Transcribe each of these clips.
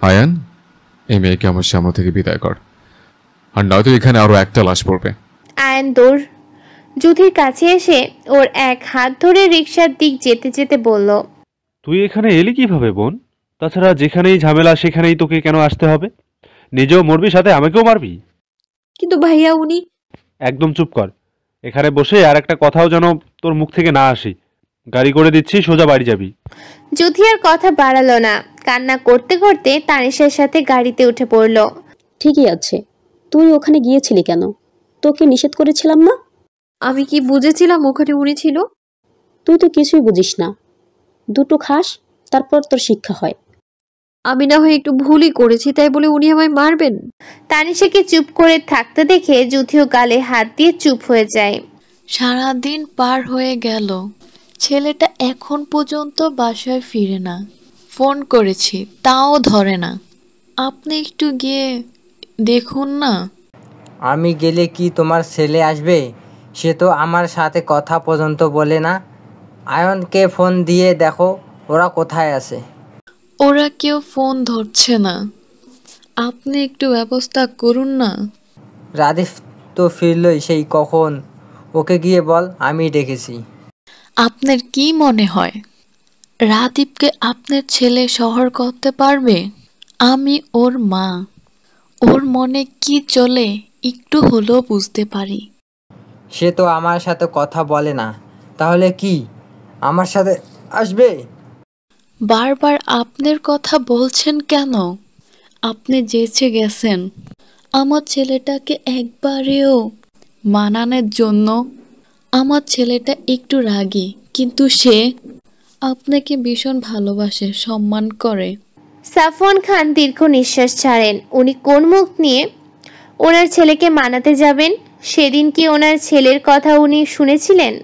আয়ান, এই মেয়েকে আমার সামনে থেকে বিদায় কর, আর নয়তো এখানে আরো একটা লাশ পড়বে। আয়ান দৌড় জুথির কাছে এসে ওর এক হাত ধরে রিকশার দিক যেতে যেতে বলল, তুই এখানে এলি কিভাবে বোন? তাছাড়া যেখানেই ঝামেলা সেখানেই তোকে কেন আসতে হবে? নিজেও মরবি, সাথে আমাকেও মারবি? কিন্তু ভাইয়া উনি। একদম চুপ কর। এখানে বসে আর একটা কথাও যেন তোর মুখ থেকে না আসি। গাড়ি করে দিচ্ছি, সোজা বাড়ি যাবি। জুথি আর কথা বাড়ালো না, কান্না করতে করতে তানিশার সাথে গাড়িতে উঠে পড়ল। ঠিকই আছে, তুই ওখানে গিয়েছিলি কেন? তোকে নিষেধ করেছিলাম না? আমি কি বুঝেছিলাম ওখানে উনি ছিল? তুই তো কিছুই বুঝিস না। দুটো খাস, তারপর তোর শিক্ষা হয়। আমি না হয় একটু ভুলই করেছি, তাই বলে উনি আমায় মারবেন? তানিশাকে চুপ করে থাকতে দেখে জুথিও গালে হাত দিয়ে চুপ হয়ে যায়। সারাদিন পার হয়ে গেল, ছেলেটা এখন পর্যন্ত বাসায় ফিরে না। ফোন করেছি, তাও ধরে না। আপনি একটু গিয়ে দেখুন না। আমি গেলে কি তোমার ছেলে আসবে? সে তো আমার সাথে কথা পর্যন্ত বলে না। আয়নকে ফোন দিয়ে দেখো ওরা কোথায় আছে। ওরা কেউ ফোন ধরছে না, আপনি একটু ব্যবস্থা করুন না। রাদিফ তো ফিরলই সেই কখন। ওকে গিয়ে বল আমি ডেকেছি। আপনার কি মনে হয় রাদীপকে আপনার ছেলে শহর করতে পারবে? আমি ওর মা, ওর মনে কি চলে একটু হলেও বুঝতে পারি। সে তো আমার সাথে কথা বলে না, তাহলে কি আমার সাথে আসবে? বারবার আপনার কথা বলছেন কেন? আপনি যেচে গেছেন আমার ছেলেটাকে একবারেও মানানোর জন্য। আমার ছেলেটা একটু রাগী, কিন্তু সে আপনাকে ভীষণ ভালোবাসে, সম্মান করে। সাফওয়ান খান দীর্ঘ নিঃশ্বাস ছাড়েন। উনি কোন মুখ নিয়ে ওনার ছেলেকে মানাতে যাবেন? সেদিন কি ওনার ছেলের কথা উনি শুনেছিলেন?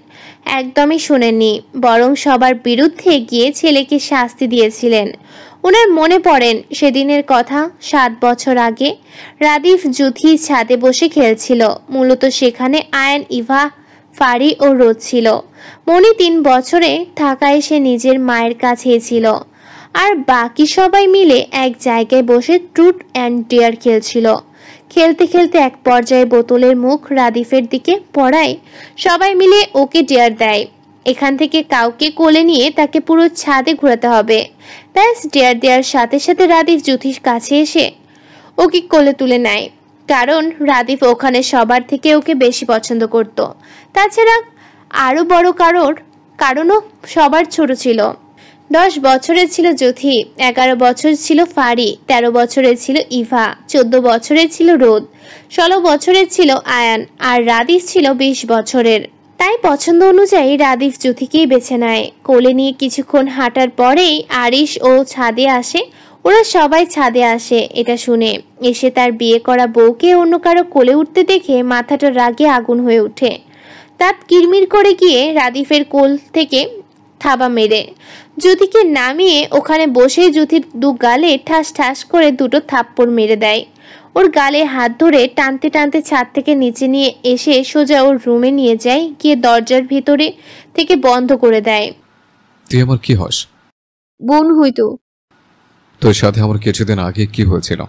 একদমই শুনেননি, বরং সবার বিরুদ্ধে গিয়ে ছেলেকে শাস্তি দিয়েছিলেন। ওনার মনে পড়েন সেদিনের কথা। 7 বছর আগে রাদিফ জুথি ছাদে বসে খেলছিল। মূলত সেখানে আয়ান, ইভা, ফারি ও রোদ ছিল। মনি 3 বছরে থাকায় সে নিজের মায়ের কাছেই ছিল, আর বাকি সবাই মিলে এক জায়গায় বসে ট্রুথ অ্যান্ড ডেয়ার খেলছিল। খেলতে খেলতে এক পর্যায়ে বোতলের মুখ রাদিফের দিকে পড়ায় সবাই মিলে ওকে ডেয়ার দেয়, এখান থেকে কাউকে কোলে নিয়ে তাকে পুরো ছাদে ঘোরাতে হবে। ব্যাস, ডেয়ার দেওয়ার সাথে সাথে রাদিফ জুথির কাছে এসে ওকে কোলে তুলে নেয়, কারণ রাদিফ ওখানে সবার থেকে ওকে বেশি পছন্দ করত। তাছাড়া আরও বড় কারণও সবার ছোট ছিল। 10 বছরের ছিল জুথি, 11 বছর ছিল ফারি, 13 বছরের ছিল ইভা, 14 বছরের ছিল রোদ, 16 বছরের ছিল আয়ান, আর রাদিফ ছিল 20 বছরের। তাই পছন্দ অনুযায়ী রাদিফ জুথিকেই বেছে নেয়। কোলে নিয়ে কিছুক্ষণ হাঁটার পরেই আরিশ ও ছাদে আসে। ওরা সবাই ছাদে আসে এটা শুনে। এসে তার বিয়ে করা বউকে অন্য কারো কোলে উঠতে দেখে মাথাটা রাগে আগুন হয়ে ওঠে। দাঁত কিরমির করে গিয়ে রাদিফের কোল থেকে থাবা মেরে জুথিকে নামিয়ে ওখানে বসে জুথির 2 গালে ঠাস ঠাস করে 2টো থাপ্পড় মেরে দেয়। ওর গালে হাত ধরে টানতে টানতে ছাদ থেকে নিচে নিয়ে এসে সোজা ওর রুমে নিয়ে যায়, গিয়ে দরজার ভিতরে থেকে বন্ধ করে দেয়। তুই আমার কি হস? বোন হইতো। তোর সাথে আমার কিছুদিন আগে কি হয়েছিল?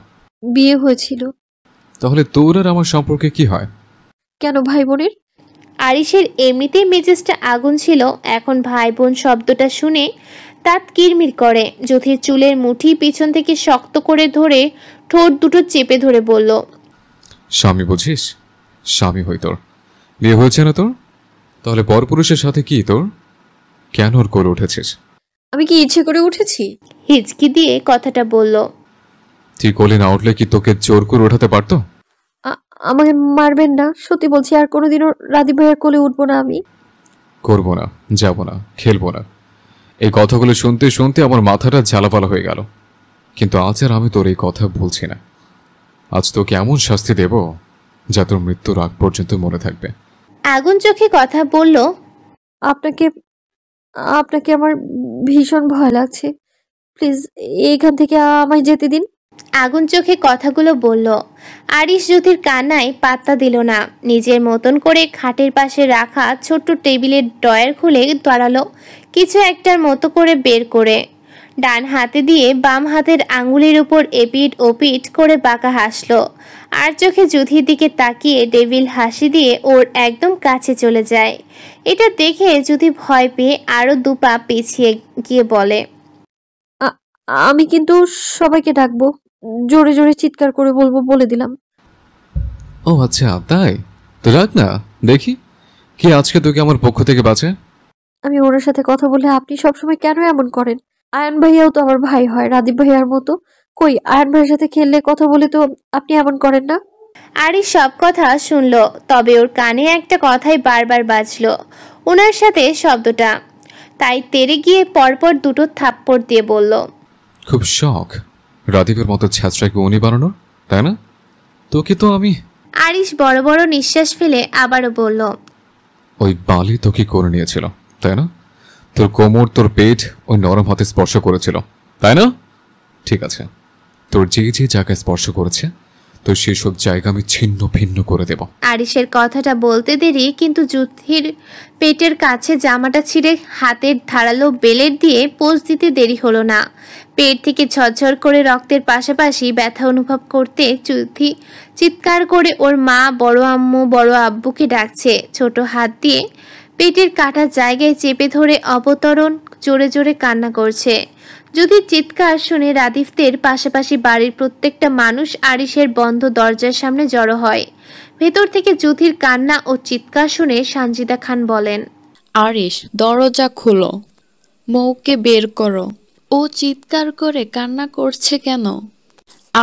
বিয়ে হয়েছিল। তাহলে তোর আর আমার সম্পর্কে কি হয়? কেন ভাই বোনের? আরিশের এমনিতেই মেজাজটা আগুন ছিল, এখন ভাই বোন শব্দটা শুনে দাঁত কিরমির করে। জুথির চুলের মুঠি পিছন থেকে শক্ত করে ধরে ঠোঁট দুটো চেপে ধরে বলল, স্বামী বুঝিস? স্বামী হই তোর। বিয়ে হয়েছে না তোর? তাহলে পরপুরুষের সাথে কি তোর? কেন ওর কোলে উঠেছিস? আমি কি ইচ্ছে করে উঠেছি? হিচকি দিয়ে কথাটা বলল। তুই কোলে না উঠলে কি তোকে জোর করে উঠাতে পারতো? আমাকে মারবেন না, সত্যি বলছি, আর কোনোদিনও রাদীপ ভাইয়ের কোলে উঠবো না। আমি করবো না, যাবো না, খেলবো না। এই কথাগুলো শুনতে শুনতে আমার মাথাটা ঝালাপালা হয়ে গেল। কিন্তু আজ আর আমি তোর এই কথা বলছি না। আজ তোকে এমন শাস্তি দেব যা তোর মৃত্যুর আগ পর্যন্ত মনে থাকবে। আগুন চোখে কথা বলল, আপনাকে আমার ভীষণ ভয় লাগছে, প্লিজ এইখান থেকে আমায় যেতে দিন। আগুন চোখে কথাগুলো বলল। আরিশ জ্যোতির কান্নায় পাত্তা দিল না। নিজের মতন করে খাটের পাশে রাখা ছোট্ট টেবিলের ড্রয়ার খুলে দাঁড়ালো, কিছু একটার মতো করে বের করে ডান হাতে দিয়ে বাম হাতের আঙুলের উপর এপিট ওপিট করে বাঁকা হাসলো, আর চোখে যুথির দিকে তাকিয়ে ডেভিল হাসি দিয়ে ওর একদম কাছে চলে যায়। এটা দেখে যুথি ভয় পেয়ে আরো 2 পা পিছিয়ে গিয়ে বলে, আমি কিন্তু সবাইকে ডাকবো, জোরে জোরে চিৎকার করে বলবো বলে দিলাম। ও আচ্ছা তাই, তো রাখ না দেখি কি আজকে তোকে আমার পক্ষ থেকে বাঁচে। আমি ওনার সাথে কথা বলে আপনি সবসময় কেন এমন করেন? আয়ান ভাইয়াও তো আমার ভাই হয়, রাদীপ ভাইয়ার মতো। কই আয়ান ভাইয়ের সাথে খেললে কথা বলে তো আপনি এমন করেন না। আরিশ সব কথা শুনলো, তবে ওর কানে একটা কথাই বারবার বাজলো, ওনার সাথে শব্দটা। তাই তেরে গিয়ে পরপর 2টো থাপ্পড় দিয়ে বলল, খুব শখ রাদীপের মতো ছ্যাঁচড়াকে উনি বানানোর, তাই না? তোকে তো আমি। আরিশ বড় বড় নিঃশ্বাস ফেলে আবারও বলল, ওই বালি তোকে করে নিয়েছিল, তাই না? তোর কোমর, তোর পেট ওই নরম হাতে স্পর্শ করেছিল, তাই না? ঠিক আছে, তোর যে যে জায়গায় স্পর্শ করেছে তো সেসব জায়গা আমি ছিন্ন ভিন্ন করে দেব। আরিশের কথাটা বলতে দেরি, কিন্তু যুথির পেটের কাছে জামাটা ছিঁড়ে হাতের ধারালো বেলেট দিয়ে পোজ দিতে দেরি হলো না। পেট থেকে ঝরঝর করে রক্তের পাশাপাশি ব্যথা অনুভব করতে যুথি চিৎকার করে ওর মা, বড় আম্মু, বড় আব্বুকে ডাকছে। ছোট হাত দিয়ে পেটের কাটা জায়গায় চেপে ধরে অবতরণ জোরে জোরে কান্না করছে। যুথির চিৎকার শুনে রাদিফদের পাশাপাশি বাড়ির প্রত্যেকটা মানুষ আরিশের বন্ধ দরজার সামনে জড়ো হয়। ভেতর থেকে যুথির কান্না ও চিৎকার শুনে সানজিদা খান বলেন, আরিশ, দরজা খুলো, মৌকে বের করো। ও চিৎকার করে কান্না করছে কেন?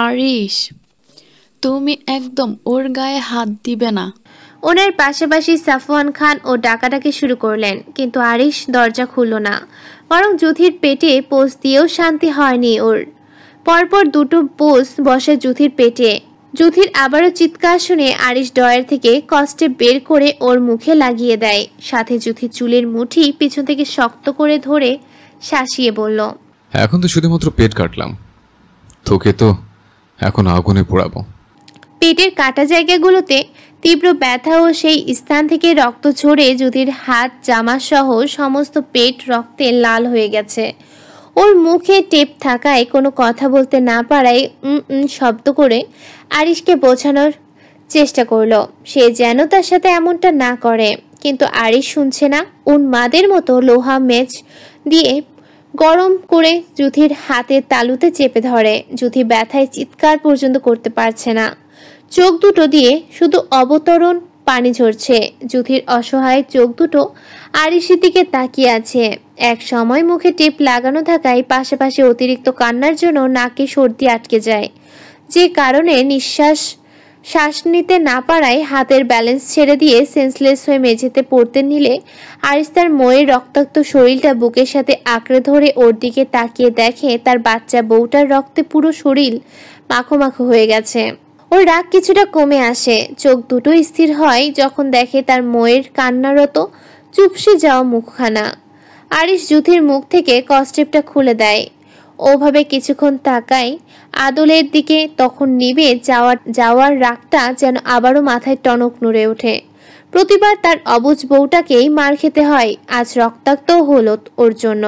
আরিশ, তুমি একদম ওর গায়ে হাত দিবে না। ওনার পাশাপাশি সাফওয়ান খান ও ডাকাডাকি শুরু করলেন, কিন্তু আরিশ দরজা খুলল না, বরং যুথির পেটে পোজ দিয়েও শান্তি হয়নি ওর। পরপর 2টো পোজ বসে যুথির পেটে। যুথির আবারও চিৎকার শুনে আরিশ ডয়ের থেকে কষ্টে বের করে ওর মুখে লাগিয়ে দেয়, সাথে যুথির চুলের মুঠি পিছন থেকে শক্ত করে ধরে শাসিয়ে বলল, এখন তো শুধুমাত্র পেট কাটলাম, তোকে তো এখন আগুনে পোড়াবো। পেটের কাটা জায়গাগুলোতে তীব্র ব্যথা ও সেই স্থান থেকে রক্ত ঝরে যুথির হাত, জামা সহ সমস্ত পেট রক্তে লাল হয়ে গেছে। ওর মুখে টেপ থাকায় কোনো কথা বলতে না পারায় শব্দ করে আরিশকে বোঝানোর চেষ্টা করলো সে যেন তার সাথে এমনটা না করে, কিন্তু আরিশ শুনছে না। উন্মাদের মতো লোহা মেজ দিয়ে গরম করে যুথির হাতের তালুতে চেপে ধরে। যুথি ব্যথায় চিৎকার পর্যন্ত করতে পারছে না, চোখ দুটো দিয়ে শুধু অবতরণ পানি ঝরছে। যুথির অসহায় চোখ দুটো আরিশের দিকে তাকিয়ে আছে। এক সময় মুখে টেপ লাগানো থাকায় পাশাপাশি অতিরিক্ত কান্নার জন্য নাকে সর্দি আটকে যায়, যে কারণে শ্বাস নিতে না পারায় হাতের ব্যালেন্স ছেড়ে দিয়ে সেন্সলেস হয়ে মেঝেতে পড়তে নিলে আরিশ তার মোয়ের রক্তাক্ত শরীরটা বুকের সাথে আঁকড়ে ধরে ওর দিকে তাকিয়ে দেখে তার বাচ্চা বউটার রক্তে পুরো শরীর মাখো মাখো হয়ে গেছে। ওর রাগ কিছুটা কমে আসে, চোখ দুটো স্থির হয় যখন দেখে তার মোয়ের কান্নারত চুপসে যাওয়া মুখখানা। আরিশ যুথির মুখ থেকে কস্টেপটা খুলে দেয়, ওভাবে কিছুক্ষণ তাকায় আদলের দিকে। তখন নিভে যাওয়ার রাগটা যেন আবারও মাথায় টনক নড়ে ওঠে। প্রতিবার তার অবুঝ বউটাকেই মার খেতে হয়, আজ রক্তাক্তও হলো ওর জন্য।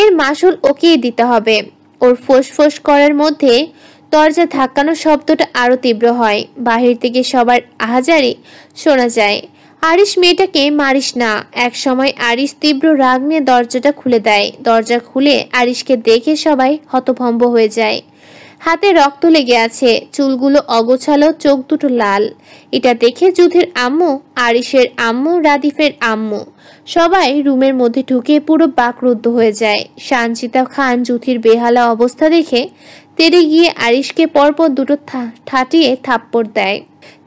এর মাসুল ওকেই দিতে হবে। ওর ফোঁস করার মধ্যে দরজা ধাক্কানোর শব্দটা আরো তীব্র হয়। বাহির থেকে সবার আহাজারি শোনা যায়, আরিশ মেয়েটাকে মারিস না। এক সময় আরিশ তীব্র রাগ নিয়ে দরজাটা খুলে দেয়। দরজা খুলে আরিশকে দেখে সবাই হতভম্ব হয়ে যায়। হাতে রক্ত লেগে আছে, চুলগুলো অগোছালো, চোখ দুটো লাল। এটা দেখে যুথির আম্মু, আরিশের আম্মু, রাদিফের আম্মু সবাই রুমের মধ্যে ঢুকে পুরো বাকরুদ্ধ হয়ে যায়। সানজিদা খান যুথির বেহালা অবস্থা দেখে তেড়ে গিয়ে আরিশকে পরপর 2টো ঠাটিয়ে থাপ্পড় দেয়।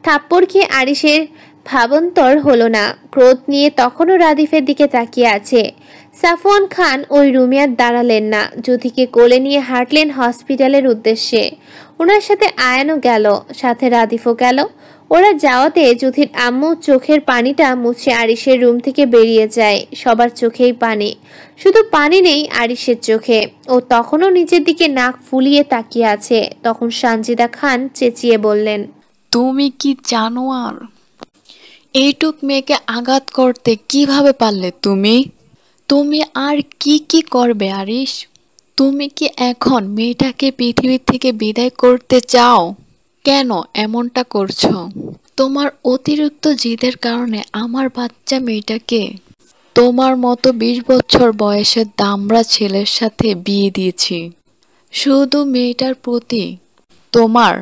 থাপ্পড় খেয়ে আরিশের ভাবান্তর হলো না, ক্রোধ নিয়ে তখনও রাদিফের দিকে তাকিয়ে আছে। সাফওয়ান খান ওই রুমে আর দাঁড়ালেন না, যুথিকে কোলে নিয়ে হাঁটলেন হসপিটালের উদ্দেশ্যে। ওনার সাথে আয়ানও গেল, সাথে রাদিফও গেল। ওরা যাওয়াতে যুথির আম্মু চোখের পানিটা মুছে আরিশের রুম থেকে বেরিয়ে যায়। সবার চোখেই পানি, শুধু পানি নেই আরিশের চোখে। ও তখনও নিচের দিকে নাক ফুলিয়ে তাকিয়ে আছে। তখন সানজিদা খান চেঁচিয়ে বললেন, তুমি কি জানোয়ার? এইটুক মেয়েকে আঘাত করতে কিভাবে পারলে তুমি? তুমি আর কি কি করবে আরিশ? তুমি কি এখন মেয়েটাকে পৃথিবী থেকে বিদায় করতে চাও? কেন এমনটা করছো? তোমার অতিরিক্ত জিদের কারণে আমার বাচ্চা মেয়েটাকে তোমার মতো 20 বছর বয়সের দামড়া ছেলের সাথে বিয়ে দিয়েছি শুধু মেয়েটার প্রতি তোমার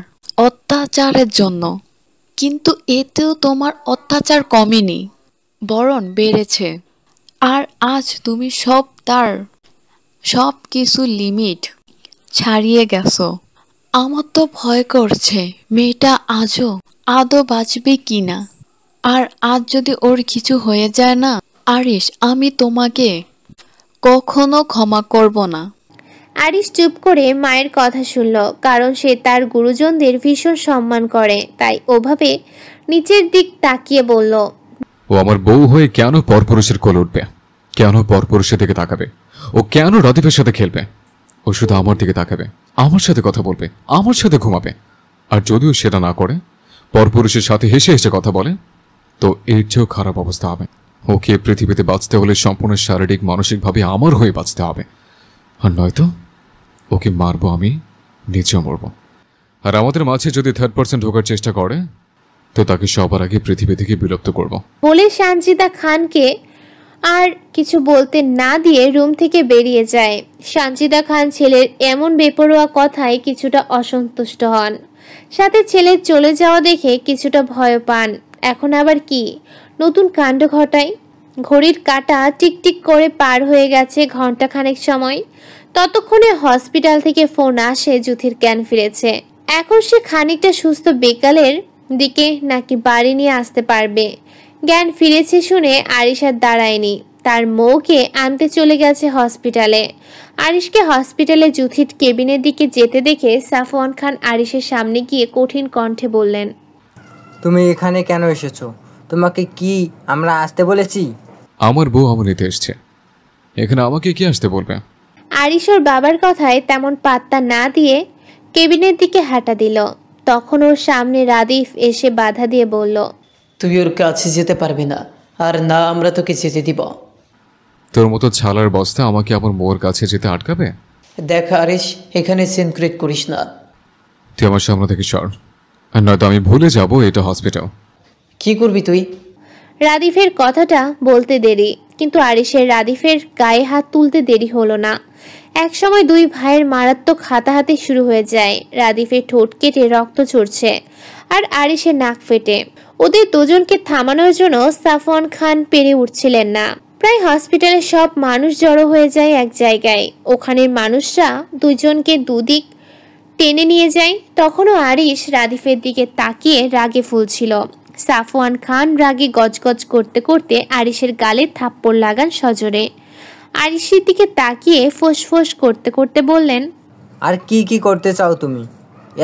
অত্যাচারের জন্য। কিন্তু এতেও তোমার অত্যাচার কমেনি, বরং বেড়েছে। আর আজ তুমি সব কিছু লিমিট ছাড়িয়ে গেছো। আমার তো ভয় করছে মেয়েটা আদৌ বাঁচবে কিনা। আর আজ যদি ওর কিছু হয়ে যায় না আরিশ, আমি তোমাকে কখনো ক্ষমা করব না। আরিশ চুপ করে মায়ের কথা শুনল, কারণ সে তার গুরুজনদের ভীষণ সম্মান করে। তাই ওভাবে নিচের দিক তাকিয়ে বলল, ও আমার বউ হয়ে কেন পরপুরুষের কোলে উঠবে? কেন পরপুরুষের দিকে তাকাবে? ও কেন রাদীপের সাথে খেলবে? ও শুধু আমার দিকে তাকাবে, আমার সাথে কথা বলবে, আমার সাথে ঘুমাবে। আর যদিও সেটা না করে পরপুরুষের সাথে হেসে হেসে কথা বলে, তো এর চেয়েও খারাপ অবস্থা হবে। ওকে পৃথিবীতে বাঁচতে হলে সম্পূর্ণ শারীরিক মানসিকভাবে আমার হয়ে বাঁচতে হবে। আর নয়তো ওকে মারবো, আমি নিজেও মরবো। আর আমাদের মাঝে যদি 3rd person ঢোকার চেষ্টা করে, তো তাকে সবার আগে পৃথিবী থেকে বিলুপ্ত করব। বলে সানজিদা খানকে আর কিছু বলতে না দিয়ে রুম থেকে বেরিয়ে যায়। সানজিদা খান ছেলের এমন বেপরোয়া কথায় কিছুটা অসন্তুষ্ট হন, সাথে ছেলের চলে যাওয়া দেখে কিছুটা ভয় পান। এখন আবার কি নতুন কাণ্ড ঘটায়? ঘড়ির কাঁটা টিকটিক করে পার হয়ে গেছে ঘন্টাখানেক সময়। ততক্ষণে হসপিটাল থেকে ফোন আসে জুথির জ্ঞান ফিরেছে। এখন সে খানিকটা সুস্থ বিকালের দিকে নাকি বাড়ি নিয়ে আসতে পারবে। জ্ঞান ফিরেছে শুনে আরিশ আর দাঁড়ায়নি, তার মৌকে আনতে চলে গেছে হসপিটালে। আরিশকে হসপিটালে জুথির কেবিনের দিকে যেতে দেখে সাফওয়ান খান আরিশের সামনে গিয়ে কঠিন কণ্ঠে বললেন, তুমি এখানে কেন এসেছো? তোমাকে কি আমরা আসতে বলেছি? আমার বউ আমার নিতে এসছে, এখানে আমাকে কি আসতে বলবে? আরিশ ওর বাবার কথায় তেমন পাত্তা না দিয়ে কেবিনের দিকে হাঁটা দিল। তখন ওর সামনে রাদিফ এসে বাধা দিয়ে বলল, তুই ওর কাছে যেতে পারবি না, আর না আমরা তোকে যেতে দিব। তোর মতো ছালার বস্তা আমাকে আমার বউর কাছে যেতে আটকাবে? দেখ আরিশ, এখানে সিন ক্রিয়েট করিস না। তুই আমার সামনে থেকে সর, আর নয়তো আমি ভুলে যাব এটা হসপিটাল। কি করবি তুই? রাদিফের কথাটা বলতে দেরি, কিন্তু আরিশের রাদিফের গায়ে হাত তুলতে দেরি হলো না। একসময় দুই ভাইয়ের মারাত্মক হাতাহাতি শুরু হয়ে যায়। রাদিফের ঠোঁট কেটে রক্ত ঝরছে, আর আরিশের নাক ফেটে। ওদের দুজনকে থামানোর জন্য সাফওয়ান খান পেরে উঠছিলেন না। প্রায় হসপিটালের সব মানুষ জড়ো হয়ে যায় এক জায়গায়। ওখানের মানুষরা দুজনকে দুদিক টেনে নিয়ে যায়। তখনও আরিশ রাদিফের দিকে তাকিয়ে রাগে ফুলছিল। সাফওয়ান খান রাগে গজগজ করতে করতে আরিশের গালে থাপ্পড় লাগান সজোরে। আরিশের দিকে তাকিয়ে ফোঁস করতে করতে বললেন, আর কি কি করতে চাও তুমি?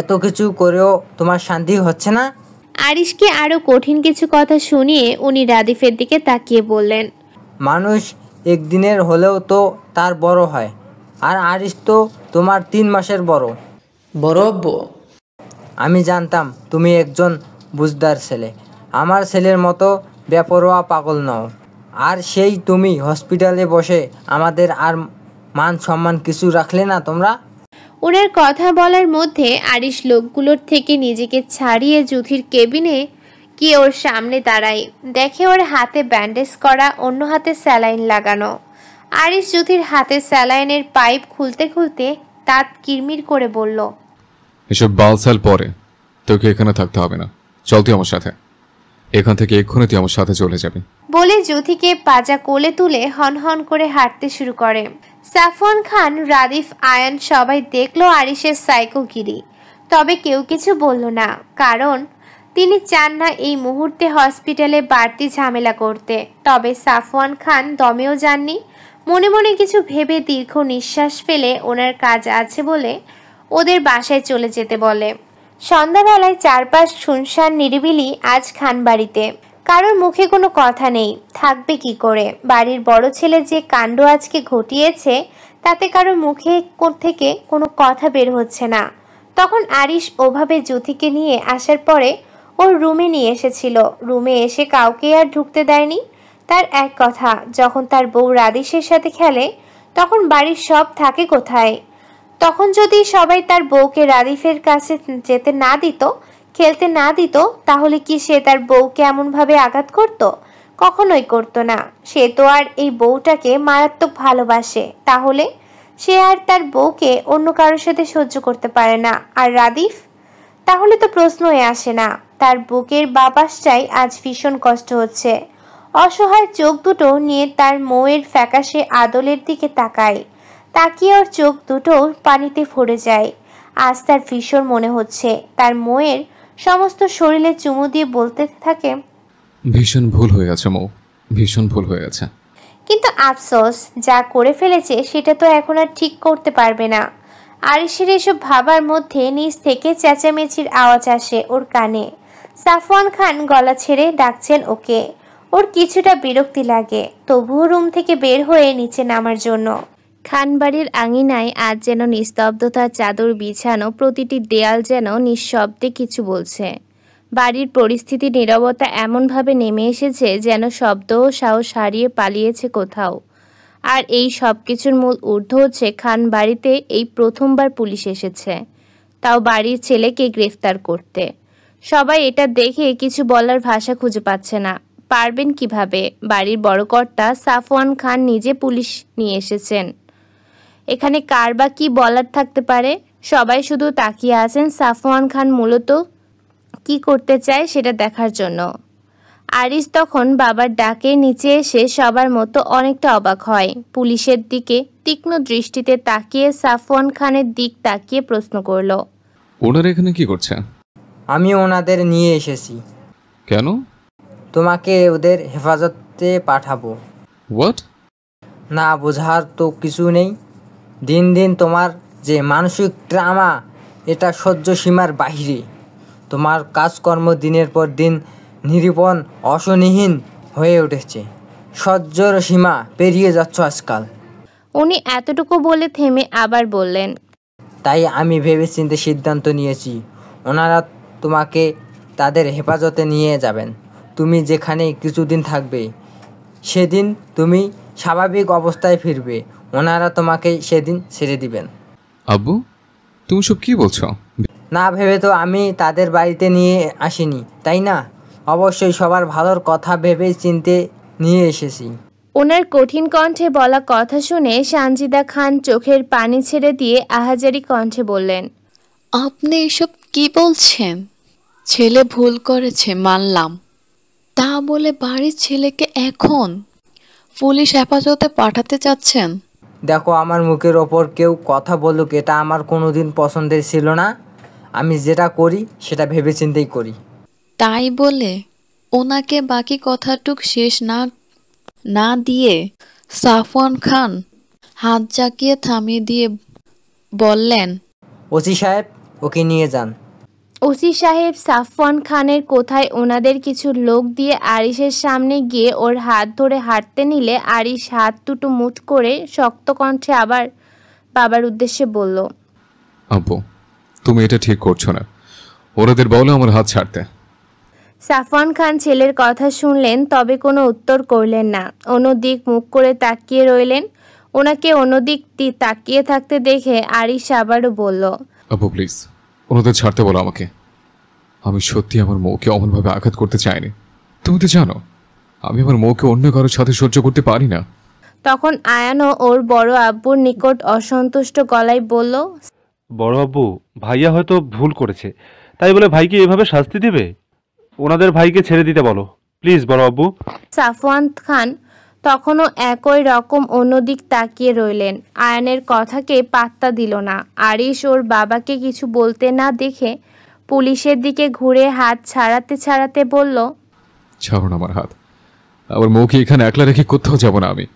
এত কিছু করেও তোমার শান্তি হচ্ছে না? আরিশকে আরো কঠিন কিছু কথা শুনিয়ে উনি রাদিফের দিকে তাকিয়ে বললেন, মানুষ একদিনের হলেও তো তার বড় হয়, আর আরিশ তো তোমার 3 মাসের বড়। বড় আব্বু, আমি জানতাম তুমি একজন বুঝদার ছেলে, আমার ছেলের মতো বেপরোয়া পাগল নও। আর সেই তুমি হসপিটালে বসে আমাদের আর মান সম্মান কিছু রাখলে না তোমরা। ওনার কথা বলার মধ্যে আরিশ লোকগুলোর থেকে নিজেকে ছাড়িয়ে জুথির কেবিনে গিয়ে ওর সামনে দাঁড়ায়। দেখে ওর হাতে ব্যান্ডেজ করা, অন্য হাতে স্যালাইন লাগানো। আরিশ জুথির হাতে স্যালাইনের পাইপ খুলতে খুলতে দাঁত কিরমির করে বলল, এসব বালসাল পরে, তোকে এখানে থাকতে হবে না, চল তুই আমার সাথে। এখান থেকে এক্ষুনি তুই আমার সাথে চলে যাবি। বলে জুথিকে পাজা কোলে তুলে হনহন করে হাঁটতে শুরু করে। সাফওয়ান খান, রাদিফ, আয়ান সবাই দেখলো আরিশের সাইকোগিরি, তবে কেউ কিছু বলল না, কারণ তিনি চান না এই মুহূর্তে হসপিটালে বাড়তি ঝামেলা করতে। তবে সাফওয়ান খান দমেও যাননি। মনে মনে কিছু ভেবে দীর্ঘ নিঃশ্বাস ফেলে ওনার কাজ আছে বলে ওদের বাসায় চলে যেতে বলে। সন্ধ্যাবেলায় চারপাশ শুনশান নিরিবিলি আজ খান বাড়িতে। কারোর মুখে কোনো কথা নেই, থাকবে কি করে? বাড়ির বড় ছেলে যে কাণ্ড আজকে ঘটিয়েছে তাতে কারোর মুখে থেকে কোনো কথা বের হচ্ছে না। তখন আরিশ ওভাবে জুথিকে নিয়ে আসার পরে ওর রুমে নিয়ে এসেছিল। রুমে এসে কাউকে আর ঢুকতে দেয়নি। তার এক কথা, যখন তার বউ রাদিশের সাথে খেলে তখন বাড়ির সব থাকে কোথায়? তখন যদি সবাই তার বউকে রাদিফের কাছে যেতে না দিত, খেলতে না দিত, তাহলে কি সে তার বউকে এমনভাবে আঘাত করত? কখনোই করতো না। সে তো আর এই বউটাকে মারাত্মক ভালোবাসে, তাহলে সে আর তার বউকে অন্য কারোর সাথে সহ্য করতে পারে না। আর রাদিফ? তাহলে তো প্রশ্নই আসে না। তার বুকের বাপাসটাই আজ ভীষণ কষ্ট হচ্ছে। অসহায় চোখ দুটো নিয়ে তার মৌয়ের ফ্যাকাশে আদলের দিকে তাকায়। তাকিয়ে ওর চোখ দুটো পানিতে ভরে যায়। আজ তার ভীষণ মনে হচ্ছে। তার মৌয়ের সমস্ত শরীরে চুমু দিয়ে বলতে থাকে, ভীষণ ভুল হয়ে গেছে মৌ, ভীষণ ভুল হয়ে গেছে। কিন্তু আফসোস, যা করে ফেলেছে সেটা তো এখন আর ঠিক করতে পারবে না। আরিশের এসব ভাবার মধ্যে নিচ থেকে চেঁচামেচির আওয়াজ আসে ওর কানে। সাফওয়ান খান গলা ছেড়ে ডাকছেন ওকে। ওর কিছুটা বিরক্তি লাগে, তবুও রুম থেকে বের হয়ে নিচে নামার জন্য। খানবাড়ির আঙিনায় আজ যেন নিস্তব্ধতার চাদর বিছানো, প্রতিটি দেয়াল যেন নিঃশব্দে কিছু বলছে। বাড়ির পরিস্থিতি নীরবতা এমনভাবে নেমে এসেছে যেন শব্দ ও সাহস হারিয়ে পালিয়েছে কোথাও। আর এই সব কিছুর মূল ঊর্ধ্ব হচ্ছে খান বাড়িতে এই প্রথমবার পুলিশ এসেছে, তাও বাড়ির ছেলেকে গ্রেফতার করতে। সবাই এটা দেখে কিছু বলার ভাষা খুঁজে পাচ্ছে না। পারবেন কিভাবে? বাড়ির বড় কর্তা সাফওয়ান খান নিজে পুলিশ নিয়ে এসেছেন। এখানে কার বা কি বলার থাকতে পারে? সবাই শুধু তাকিয়ে আছেন সাফওয়ান খান মূলত কি করতে চায় সেটা দেখার জন্য। আরিস তখন বাবার ডাকে নিচে এসে সবার মতো অনেকটা অবাক হয়। পুলিশের দিকে তীক্ষ্ণ দৃষ্টিতে তাকিয়ে সাফওয়ান খানের দিক তাকিয়ে প্রশ্ন করল, ওনারা এখানে কি করছে? আমি ওনাদের নিয়ে এসেছি। কেন? তোমাকে ওদের হেফাজতে পাঠাবো। হোয়াট? না বোঝার তো কিছু নেই। দিন দিন তোমার যে মানসিক ট্রামা, এটা সহ্য সীমার বাহিরে। তোমার কাজকর্ম দিনের পর দিন নিরীপণ অসহনীহীন হয়ে উঠেছে। সহ্যর সীমা পেরিয়ে যাচ্ছ আজকাল। উনি এতটুকু বলে থেমে আবার বললেন, তাই আমি ভেবেচিন্তে সিদ্ধান্ত নিয়েছি, ওনারা তোমাকে তাদের হেফাজতে নিয়ে যাবেন। তুমি যেখানে কিছুদিন থাকবে, সেদিন তুমি স্বাভাবিক অবস্থায় ফিরবে। ওনারা তোমাকে সেদিন ছেড়ে দিবেন। আব্বু, তুমি সব কি বলছো? না ভেবে তো আমি তাদের বাড়িতে নিয়ে আসিনি, তাই না? অবশ্যই সবার ভালোর কথা ভেবে চিনতে নিয়ে এসেছি। ওনার কঠিন কণ্ঠে বলা কথা শুনে সানজিদা খান চোখের পানি ছেড়ে দিয়ে আহাজারি কণ্ঠে বললেন, আপনি এসব কি বলছেন? ছেলে ভুল করেছে মানলাম, তা বলে বাড়ির ছেলেকে এখন পুলিশ হেফাজতে পাঠাতে চাচ্ছেন? দেখো, আমার মুখের ওপর কেউ কথা বলুক, এটা আমার কোনোদিন পছন্দের ছিল না। আমি যেটা করি সেটা ভেবেচিন্তেই করি। তাই বলে ওনাকে বাকি কথাটুক শেষ না দিয়ে সাফওয়ান খান হাত জাকিয়ে থামিয়ে দিয়ে বললেন, ওসি সাহেব, ওকে নিয়ে যান। ওসি সাহেব সাফওয়ান খানের কোথায় ওনাদের কিছু লোক দিয়ে আরিশের সামনে গিয়ে ওর হাত ধরে হাঁটতে নিলে আরিশ হাত দুটো মুঠ করে শক্ত কণ্ঠে আবার বাবার উদ্দেশ্যে বলল, আব্বু, তুমি এটা ঠিক করছো না। ওনাদের বলো আমার হাত ছাড়তে। সাফওয়ান খান ছেলের কথা শুনলেন, তবে কোনো উত্তর করলেন না। অন্যদিক মুখ করে তাকিয়ে রইলেন। ওনাকে অন্যদিক তাকিয়ে থাকতে দেখে আরিশ আবারও বলল, আব্বু প্লিজ, ওনাদের ছাড়তে বলো আমাকে। আমি সত্যি আমার মৌকে অমনভাবে আঘাত করতে চাইনি। তুমি তো জানো আমি আমার মৌকে অন্য কারোর সাথে সহ্য করতে পারি না। তখন আয়ানও ওর বড় আব্বুর নিকট অসন্তুষ্ট গলায় বলল, বড় আব্বু, ভাইয়া হয়তো ভুল করেছে, তাই বলে ভাইকে এভাবে শাস্তি দিবে? ওনাদের ভাইকে ছেড়ে দিতে বলো প্লিজ বড় আব্বু। সাফওয়ান খান তখনও একই রকম অন্যদিক তাকিয়ে রইলেন। আয়ানের কথাকে পাত্তা দিল না। আরিশ ওর বাবাকে কিছু বলতে না দেখে পুলিশের দিকে ঘুরে হাত ছাড়াতে ছাড়াতে বলল, ছাড়ুন আমার হাত। আমার মৌকে এখানে একলা রেখে কোথাও যাব না আমি।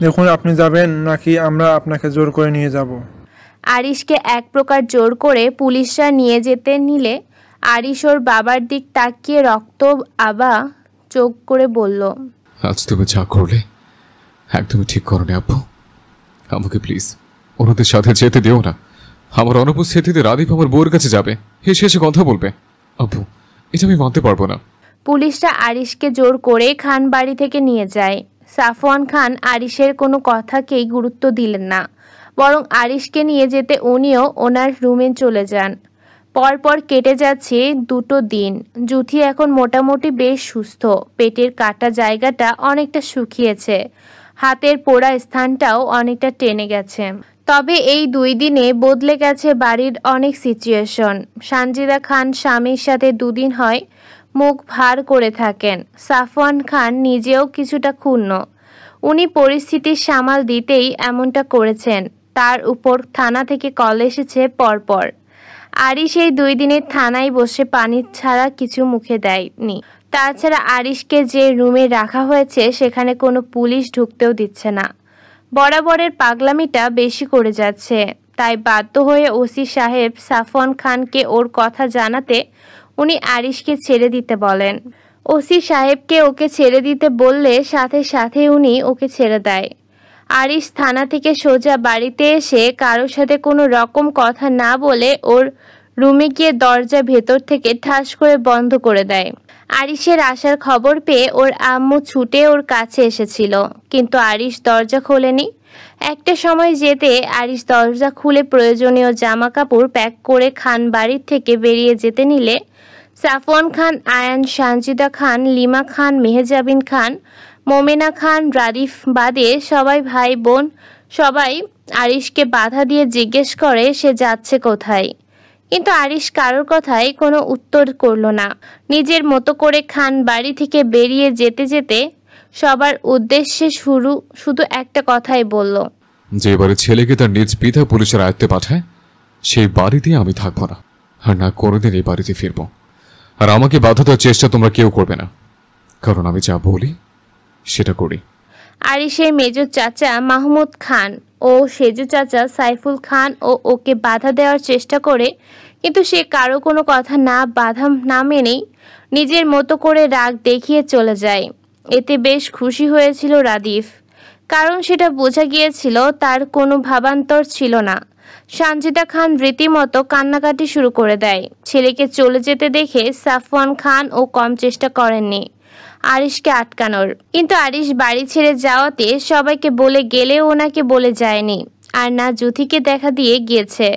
দেখুন, আপনি যাবেন নাকি আমরা আপনাকে জোর করে নিয়ে যাব? আরিশকে এক প্রকার জোর করে পুলিশরা নিয়ে যেতে নিলে আরিশ ওর বাবার দিক তাকিয়ে রক্ত আবা চোখ করে বলল, আজ তুমি যা করলে একদমই ঠিক করোনি আব্বু। আমাকে প্লিজ ওনাদের সাথে যেতে দিও না। আমার অনুপস্থিতিতে রাদীপ আমার বউয়ের কাছে যাবে, এসে কথা বলবে। আব্বু, এটা আমি মানতে পারবো না। পুলিশরা আরিশকে জোর করে খান বাড়ি থেকে নিয়ে যায়। সাফওয়ান খান আরিশের কোনো কথাকেই গুরুত্ব দিলেন না, বরং আরিশকে নিয়ে যেতে উনিও ওনার রুমে চলে যান। পরপর কেটে যাচ্ছে 2টো দিন। জুথি এখন মোটামুটি বেশ সুস্থ, পেটের কাটা জায়গাটা অনেকটা শুকিয়েছে, হাতের পোড়া স্থানটাও অনেকটা টেনে গেছে। তবে এই 2 দিনে বদলে গেছে বাড়ির অনেক সিচুয়েশন। সানজিদা খান স্বামীর সাথে 2 দিন হয় মুখ ভার করে থাকেন। সাফওয়ান খান নিজেও কিছুটা ক্ষুণ্ণ, উনি পরিস্থিতির সামাল দিতেই এমনটা করেছেন। তার উপর থানা থেকে কল এসেছে পরপর। আরিশ এই 2 দিনের থানায় বসে পানি ছাড়া কিছু মুখে দেয়নি। তাছাড়া আরিশকে যে রুমে রাখা হয়েছে সেখানে কোনো পুলিশ ঢুকতেও দিচ্ছে না। বরাবরের পাগলামিটা বেশি করে যাচ্ছে, তাই বাধ্য হয়ে ওসি সাহেব সাফওয়ান খানকে ওর কথা জানাতে উনি আরিশকে ছেড়ে দিতে বলেন। ওসি সাহেবকে ওকে ছেড়ে দিতে বললে সাথে সাথে উনি ওকে ছেড়ে দেয়। আরিশ থানা থেকে সোজা বাড়িতে এসে কারোর সাথে কোনো রকম কথা না বলে ওর রুমে গিয়ে দরজা ভেতর থেকে ঠাস করে বন্ধ করে দেয়। আরিশের আসার খবর পেয়ে ওর আম্মু ছুটে ওর কাছে এসেছিল, কিন্তু আরিশ দরজা খোলেনি। একটা সময় যেতে আরিশ দরজা খুলে প্রয়োজনীয় জামা কাপড় প্যাক করে খান বাড়ির থেকে বেরিয়ে যেতে নিলে সাফওয়ান খান, আয়ান, সানজিদা খান, লিমা খান, মেহজাবিন খান, মোমেনা খান, রাদিফ বাদে সবাই ভাই বোন সবাই আরিশকে বাধা দিয়ে জিজ্ঞেস করে সে যাচ্ছে কোথায়। কিন্তু আরিশ কারোর কথায় কোনো উত্তর করলো না। নিজের মতো করে খান বাড়ি থেকে বেরিয়ে যেতে যেতে সবার উদ্দেশ্যে শুধু একটা কথাই বলল, যে বাড়ির ছেলেকে তার নিজ পিতা পুলিশের আয়ত্তে পাঠায় সেই বাড়িতে আমি থাকবো না, আর না কোনোদিন এই বাড়িতে ফিরবো। আর আমাকে বাধা দেওয়ার চেষ্টা তোমরা কেউ করবে না, কারণ আমি যা বলি সেটা করি। আরিশের মেজো চাচা মাহমুদ খান ও সেজো চাচা সাইফুল খান ওকে বাধা দেওয়ার চেষ্টা করে, কিন্তু সে কারো কোনো কথা বাধা না মেনেই নিজের মতো করে রাগ দেখিয়ে চলে যায়। এতে বেশ খুশি হয়েছিল রাদিফ, কারণ সেটা বোঝা গিয়েছিল তার কোনো ভাবান্তর ছিল না। সানজিদা খান রীতিমতো কান্নাকাটি শুরু করে দেয়। ছেলেকে চলে যেতে দেখে সাফওয়ান খান ও কম চেষ্টা করেননি আরিশকে আটকানোর, কিন্তু আরিশ বাড়ি ছেড়ে যাওয়াতে সবাইকে বলে গেলেও ওনাকে বলে যায়নি, আর না জুথিকে দেখা দিয়ে গিয়েছে।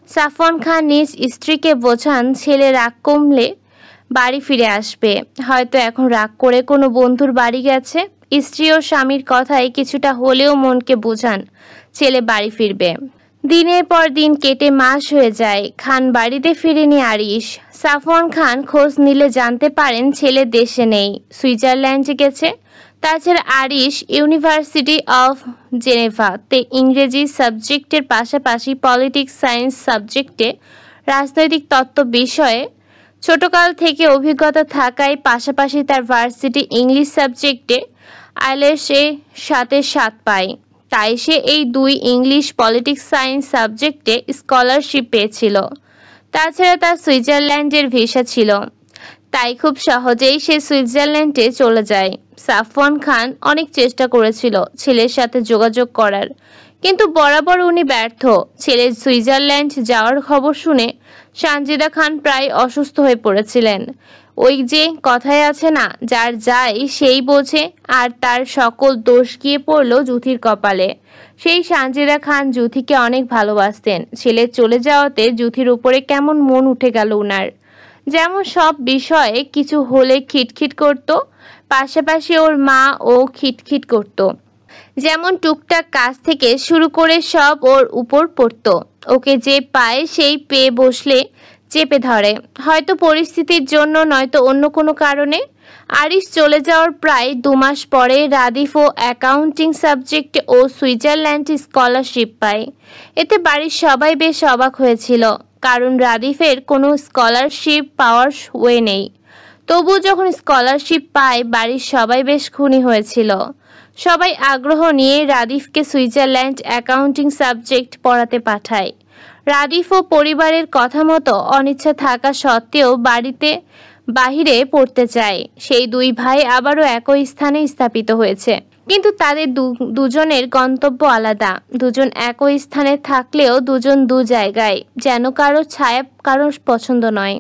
সাফওয়ান খান নিজ স্ত্রীকে বোঝান ছেলে রাগ কমলে বাড়ি ফিরে আসবে, হয়তো এখন রাগ করে কোনো বন্ধুর বাড়ি গেছে। স্ত্রী ও স্বামীর কথায় কিছুটা হলেও মনকে বোঝান ছেলে বাড়ি ফিরবে। দিনের পর দিন কেটে মাস হয়ে যায়, খান বাড়িতে ফিরেনি আরিশ। সাফওয়ান খান খোঁজ নিলে জানতে পারেন ছেলে দেশে নেই, সুইজারল্যান্ডে গেছে। তাছাড়া আরিশ ইউনিভার্সিটি অফ জেনেভাতে ইংরেজি সাবজেক্টের পাশাপাশি পলিটিক্স সায়েন্স সাবজেক্টে রাজনৈতিক তত্ত্ব বিষয়ে ছোটকাল থেকে অভিজ্ঞতা থাকায় পাশাপাশি তার ভার্সিটি ইংলিশ সাবজেক্টে আইএলটিএস-এ 7 পায়। তাই সে এই 2 ইংলিশ পলিটিক্স সায়েন্স সাবজেক্টে স্কলারশিপ পেয়েছিল। তাছাড়া তার সুইজারল্যান্ডের ভিসা ছিল, তাই খুব সহজেই সে সুইজারল্যান্ডে চলে যায়। সাফওয়ান খান অনেক চেষ্টা করেছিল ছেলের সাথে যোগাযোগ করার, কিন্তু বরাবর উনি ব্যর্থ। ছেলের সুইজারল্যান্ড যাওয়ার খবর শুনে সানজিদা খান প্রায় অসুস্থ হয়ে পড়েছিলেন। ওই যে কথায় আছে না, যার যায় সেই বোঝে, আর তার সকল দোষ গিয়ে পড়ল জুথির কপালে। সেই সানজিদা খান জুথিকে অনেক ভালোবাসতেন। ছেলে চলে যাওয়াতে জুথির উপরে কেমন মন উঠে গেল উনার। যেমন সব বিষয়ে কিছু হলে খিটখিট করত, পাশাপাশি ওর মা ও খিটখিট করত। যেমন টুকটাক কাজ থেকে শুরু করে সব ওর উপর পড়তো। ওকে যে পায় সেই পেয়ে বসলে চেপে ধরে, হয়তো পরিস্থিতির জন্য নয়তো অন্য কোনো কারণে। আরিশ চলে যাওয়ার প্রায় 2 মাস পরে রাদিফ ও অ্যাকাউন্টিং সাবজেক্টে ও সুইজারল্যান্ডে স্কলারশিপ পায়। এতে বাড়ির সবাই বেশ অবাক হয়েছিল, কারণ রাদিফের কোনো স্কলারশিপ পাওয়ার ওয়ে নেই। তবুও যখন স্কলারশিপ পায় বাড়ির সবাই বেশ খুশি হয়েছিল। সবাই আগ্রহ নিয়ে রাদিফকে সুইজারল্যান্ড অ্যাকাউন্টিং সাবজেক্ট পড়াতে পাঠায়। রাদিফ ও পরিবারের কথা মতো অনিচ্ছা থাকা সত্ত্বেও বাহিরে পড়তে চায়। সেই 2 ভাই আবারও একই স্থানে স্থাপিত হয়েছে, কিন্তু তাদের দুজনের গন্তব্য আলাদা। দুজন একই স্থানে থাকলেও দুজন 2 জায়গায়, যেন কারো ছায়া কারোর পছন্দ নয়।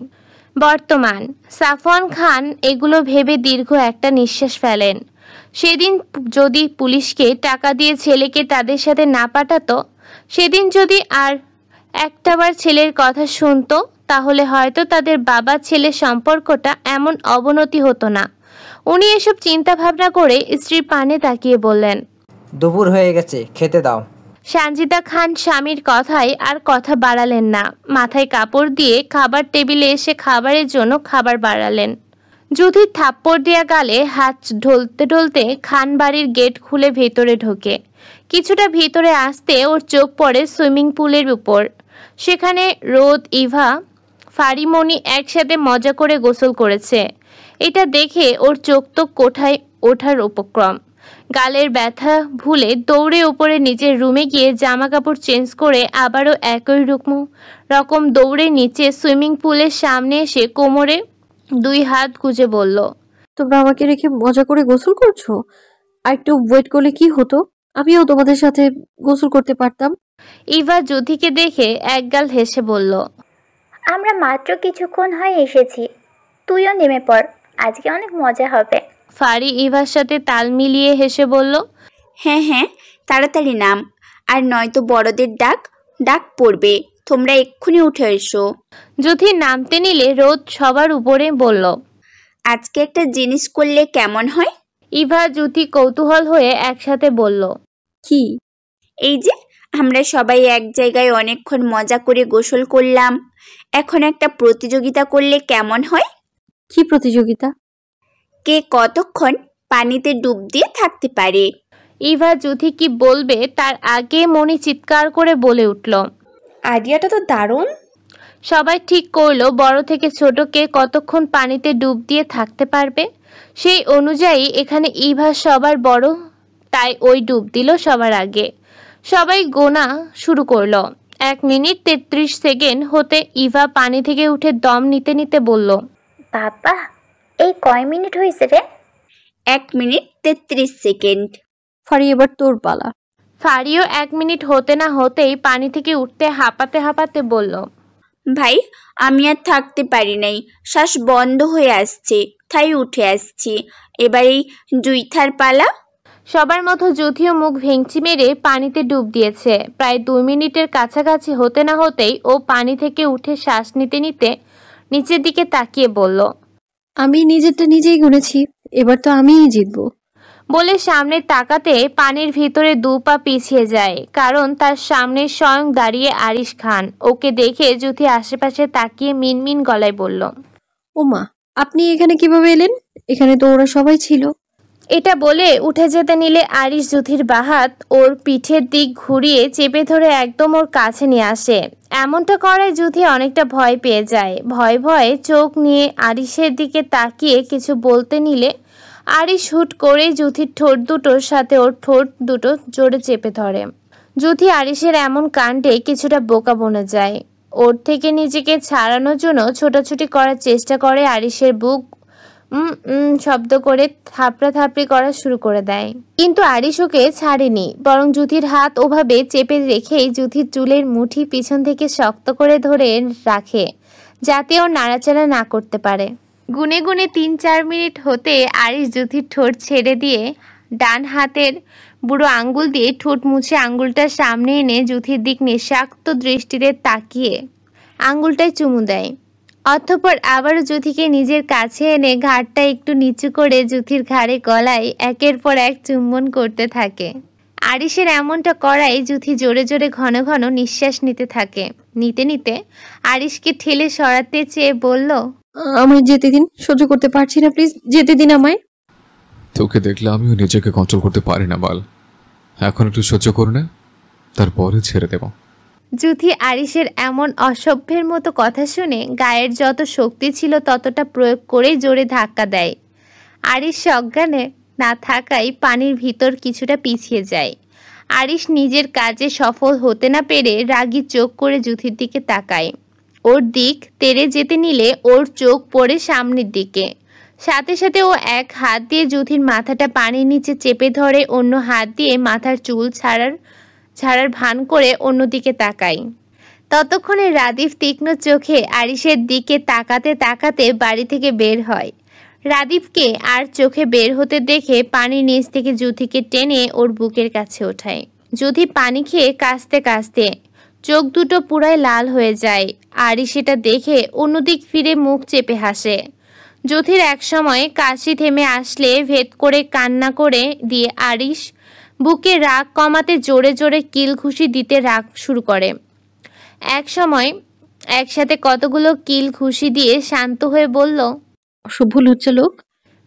বর্তমান সাফওয়ান খান এগুলো ভেবে দীর্ঘ একটা নিঃশ্বাস ফেলেন। সেদিন যদি পুলিশকে টাকা দিয়ে ছেলেকে তাদের সাথে না পাঠাতো, সেদিন যদি আর একটাবার ছেলের কথা শুনতো, তাহলে হয়তো তাদের বাবা ছেলের সম্পর্কটা এমন অবনতি হতো না। উনি এসব চিন্তা ভাবনা করে স্ত্রীর পানে তাকিয়ে বললেন, দুপুর হয়ে গেছে, খেতে দাও। সানজিদা খান স্বামীর কথায় আর কথা বাড়ালেন না। মাথায় কাপড় দিয়ে খাবার টেবিলে এসে খাবারের জন্য খাবার বাড়ালেন। যুথির থাপ্পড় দেয়া গালে হাত ঢলতে ঢলতে খান বাড়ির গেট খুলে ভেতরে ঢোকে। কিছুটা ভিতরে আসতে ওর চোখ পড়ে সুইমিং পুলের উপর। সেখানে রোদ, ইভা, ফারিমণি একসাথে মজা করে গোসল করেছে। এটা দেখে ওর চোখ তো কোঠায় ওঠার উপক্রম। গালের ব্যথা ভুলে দৌড়ে উপরে নিজের রুমে গিয়ে জামা কাপড় চেঞ্জ করে আবারও একই রকম দৌড়ে নিচে সুইমিং পুলের সামনে এসে কোমরে 2 হাত গুজে বলল, তোমরা আমাকে রেখে মজা করে গোসল করছো? আর একটু ওয়েট করলে কি হতো, আমিও তোমাদের সাথে গোসল করতে পারতাম। ইভা যুথিকে দেখে একগাল হেসে বলল, আমরা মাত্র কিছুক্ষণ হয় এসেছি, তুইও নেমে পড়, আজকে অনেক মজা হবে। ফারি ইভার সাথে তাল মিলিয়ে হেসে বলল, হ্যাঁ হ্যাঁ, তাড়াতাড়ি নাম, আর নয়তো বড়দের ডাক পড়বে, তোমরা এক্ষুনি উঠে এসো। যুথি নামতে নিলে রোদ সবার উপরে বলল, আজকে একটা জিনিস করলে কেমন হয়? ইভা যুথি কৌতূহল হয়ে একসাথে বলল, কি? এই যে আমরা সবাই এক জায়গায় অনেকক্ষণ মজা করে গোসল করলাম, এখন একটা প্রতিযোগিতা করলে কেমন হয়? কি প্রতিযোগিতা? কে কতক্ষণ পানিতে ডুব দিয়ে থাকতে পারে। ইভা যুথি কি বলবে তার আগে মনি চিৎকার করে বলে উঠল, আইডিয়াটা তো দারুণ। সবাই ঠিক করলো বড় থেকে ছোট কে কতক্ষণ পানিতে ডুব দিয়ে থাকতে পারবে। সেই অনুযায়ী এখানে ইভা সবার বড়, তাই ওই ডুব দিল সবার আগে। সবাই গোনা শুরু করলো। 1 মিনিট 33 সেকেন্ড হতে ইভা পানি থেকে উঠে দম নিতে নিতে বলল, বাবা, এই কয় মিনিট হয়েছে রে? 1 মিনিট 33 সেকেন্ড। ফারি, এবার তোর পালা। ফারিও 1 মিনিট হতে না হতেই পানি থেকে উঠতে হাঁপাতে হাঁপাতে বলল, ভাই, আমি আর থাকতে পারি নাই, শ্বাস বন্ধ হয়ে আসছে, তাই উঠে আসছি। এবার এই জুইথার পালা। সবার মতো যুথিও মুখ ভেঙচি মেরে পানিতে ডুব দিয়েছে। প্রায় 2 মিনিটের কাছাকাছি হতে না হতেই ও পানি থেকে উঠে শ্বাস নিতে নিতে নিচের দিকে তাকিয়ে বলল, আমি নিজেরটা নিজেই গুনেছি, এবার তো আমিই জিতবো। বলে সামনে তাকাতে পানির ভিতরে 2 পা পিছিয়ে যায়, কারণ তার সামনে স্বয়ং দাঁড়িয়ে আরিশ খান। ওকে দেখে যুথি আশেপাশে তাকিয়ে মিনমিন গলায় বলল, ওমা, আপনি এখানে কিভাবে এলেন? এখানে তো ওরা সবাই ছিল। এটা বলে উঠে যেতে নিলে আরিশ যুথির বাহাত ওর পিঠের দিক ঘুরিয়ে চেপে ধরে একদম ওর কাছে নিয়ে আসে। এমনটা করায় যুথি অনেকটা ভয় পেয়ে যায়। ভয়ে ভয়ে চোখ নিয়ে আরিশের দিকে তাকিয়ে কিছু বলতে নিলে আরিশ হুট করে যুথির ঠোঁট দুটোর সাথে ওর ঠোঁট দুটো জোরে চেপে ধরে। যুথি আরিশের এমন কাণ্ডে কিছুটা বোকা বনে যায়। ওর থেকে নিজেকে ছাড়ানোর জন্য ছোটাছুটি করার চেষ্টা করে। আরিশের বুক শব্দ করে থাপড়াথাপড়ি করা শুরু করে দেয়, কিন্তু আরিশ ওকে ছাড়েনি, বরং যুথির হাত ওভাবে চেপে রেখেই যুথির চুলের মুঠি পিছন থেকে শক্ত করে ধরে রাখে, যাতে ও নাড়াচাড়া না করতে পারে। গুনে গুনে 3-4 মিনিট হতে আরিশ যুথির ঠোঁট ছেড়ে দিয়ে ডান হাতের বুড়ো আঙ্গুল দিয়ে ঠোঁট মুছে আঙ্গুলটা সামনে এনে যুথির দিক নিঃস্বার্থ দৃষ্টিতে তাকিয়ে আঙ্গুলটায় চুমু দেয়। অতঃপর আবারও যুথিকে নিজের কাছে এনে ঘাড়টা একটু নিচু করে যুথির ঘাড়ে গলায় একের পর এক চুম্বন করতে থাকে। আরিশের এমনটা করায় যুথি জোরে জোরে ঘন ঘন নিঃশ্বাস নিতে থাকে। নিতে নিতে আরিশকে ঠেলে সরাতে চেয়ে বলল, আমায় যেতে দিন, সহ্য করতে পারছি না, প্লিজ যেতে দিন আমায়। তোকে দেখলে আমিও নিজেকে কন্ট্রোল করতে পারি না বাল, এখন একটু সহ্য করো না, তারপরে ছেড়ে দেব। যুথি আরিশের এমন অসভ্যের মতো কথা শুনে গায়ের যত শক্তি ছিল ততটা প্রয়োগ করে জোরে ধাক্কা দেয়। আরিশ সজ্ঞানে না থাকায় পানির ভিতর কিছুটা পিছিয়ে যায়। আরিশ নিজের কাজে সফল হতে না পেরে রাগী চোখ করে যুথির দিকে তাকায়। ওর দিক তেড়ে যেতে নিলে ওর চোখ পড়ে সামনের দিকে। সাথে সাথে ও এক হাত দিয়ে যুথির মাথাটা পানির নিচে চেপে ধরে, অন্য হাত দিয়ে মাথার চুল ছাড়ার ভান করে অন্যদিকে তাকাই। ততক্ষণে রাদিফ তীক্ষ্ণ চোখে আরিশের দিকে তাকাতে তাকাতে বাড়ি থেকে বের হয়। রাদীপকে আর চোখে বের হতে দেখে পানির নিচ থেকে যুথিকে টেনে ওর বুকের কাছে ওঠায়। যুথি পানি খেয়ে কাঁচতে কাঁচতে চোখ দুটো পুরাই লাল হয়ে যায়। আরিশ সেটা দেখে অন্যদিক ফিরে মুখ চেপে হাসে। যুথির একসময় কাশি থেমে আসলে ভেদ করে কান্না করে দিয়ে আরিশ বুকে রাগ কমাতে জোরে জোরে কিল ঘুষি দিতে রাগ শুরু করে। এক সময় একসাথে কতগুলো কিল ঘুষি দিয়ে শান্ত হয়ে বলল, অসভ্য লজ্জা লোক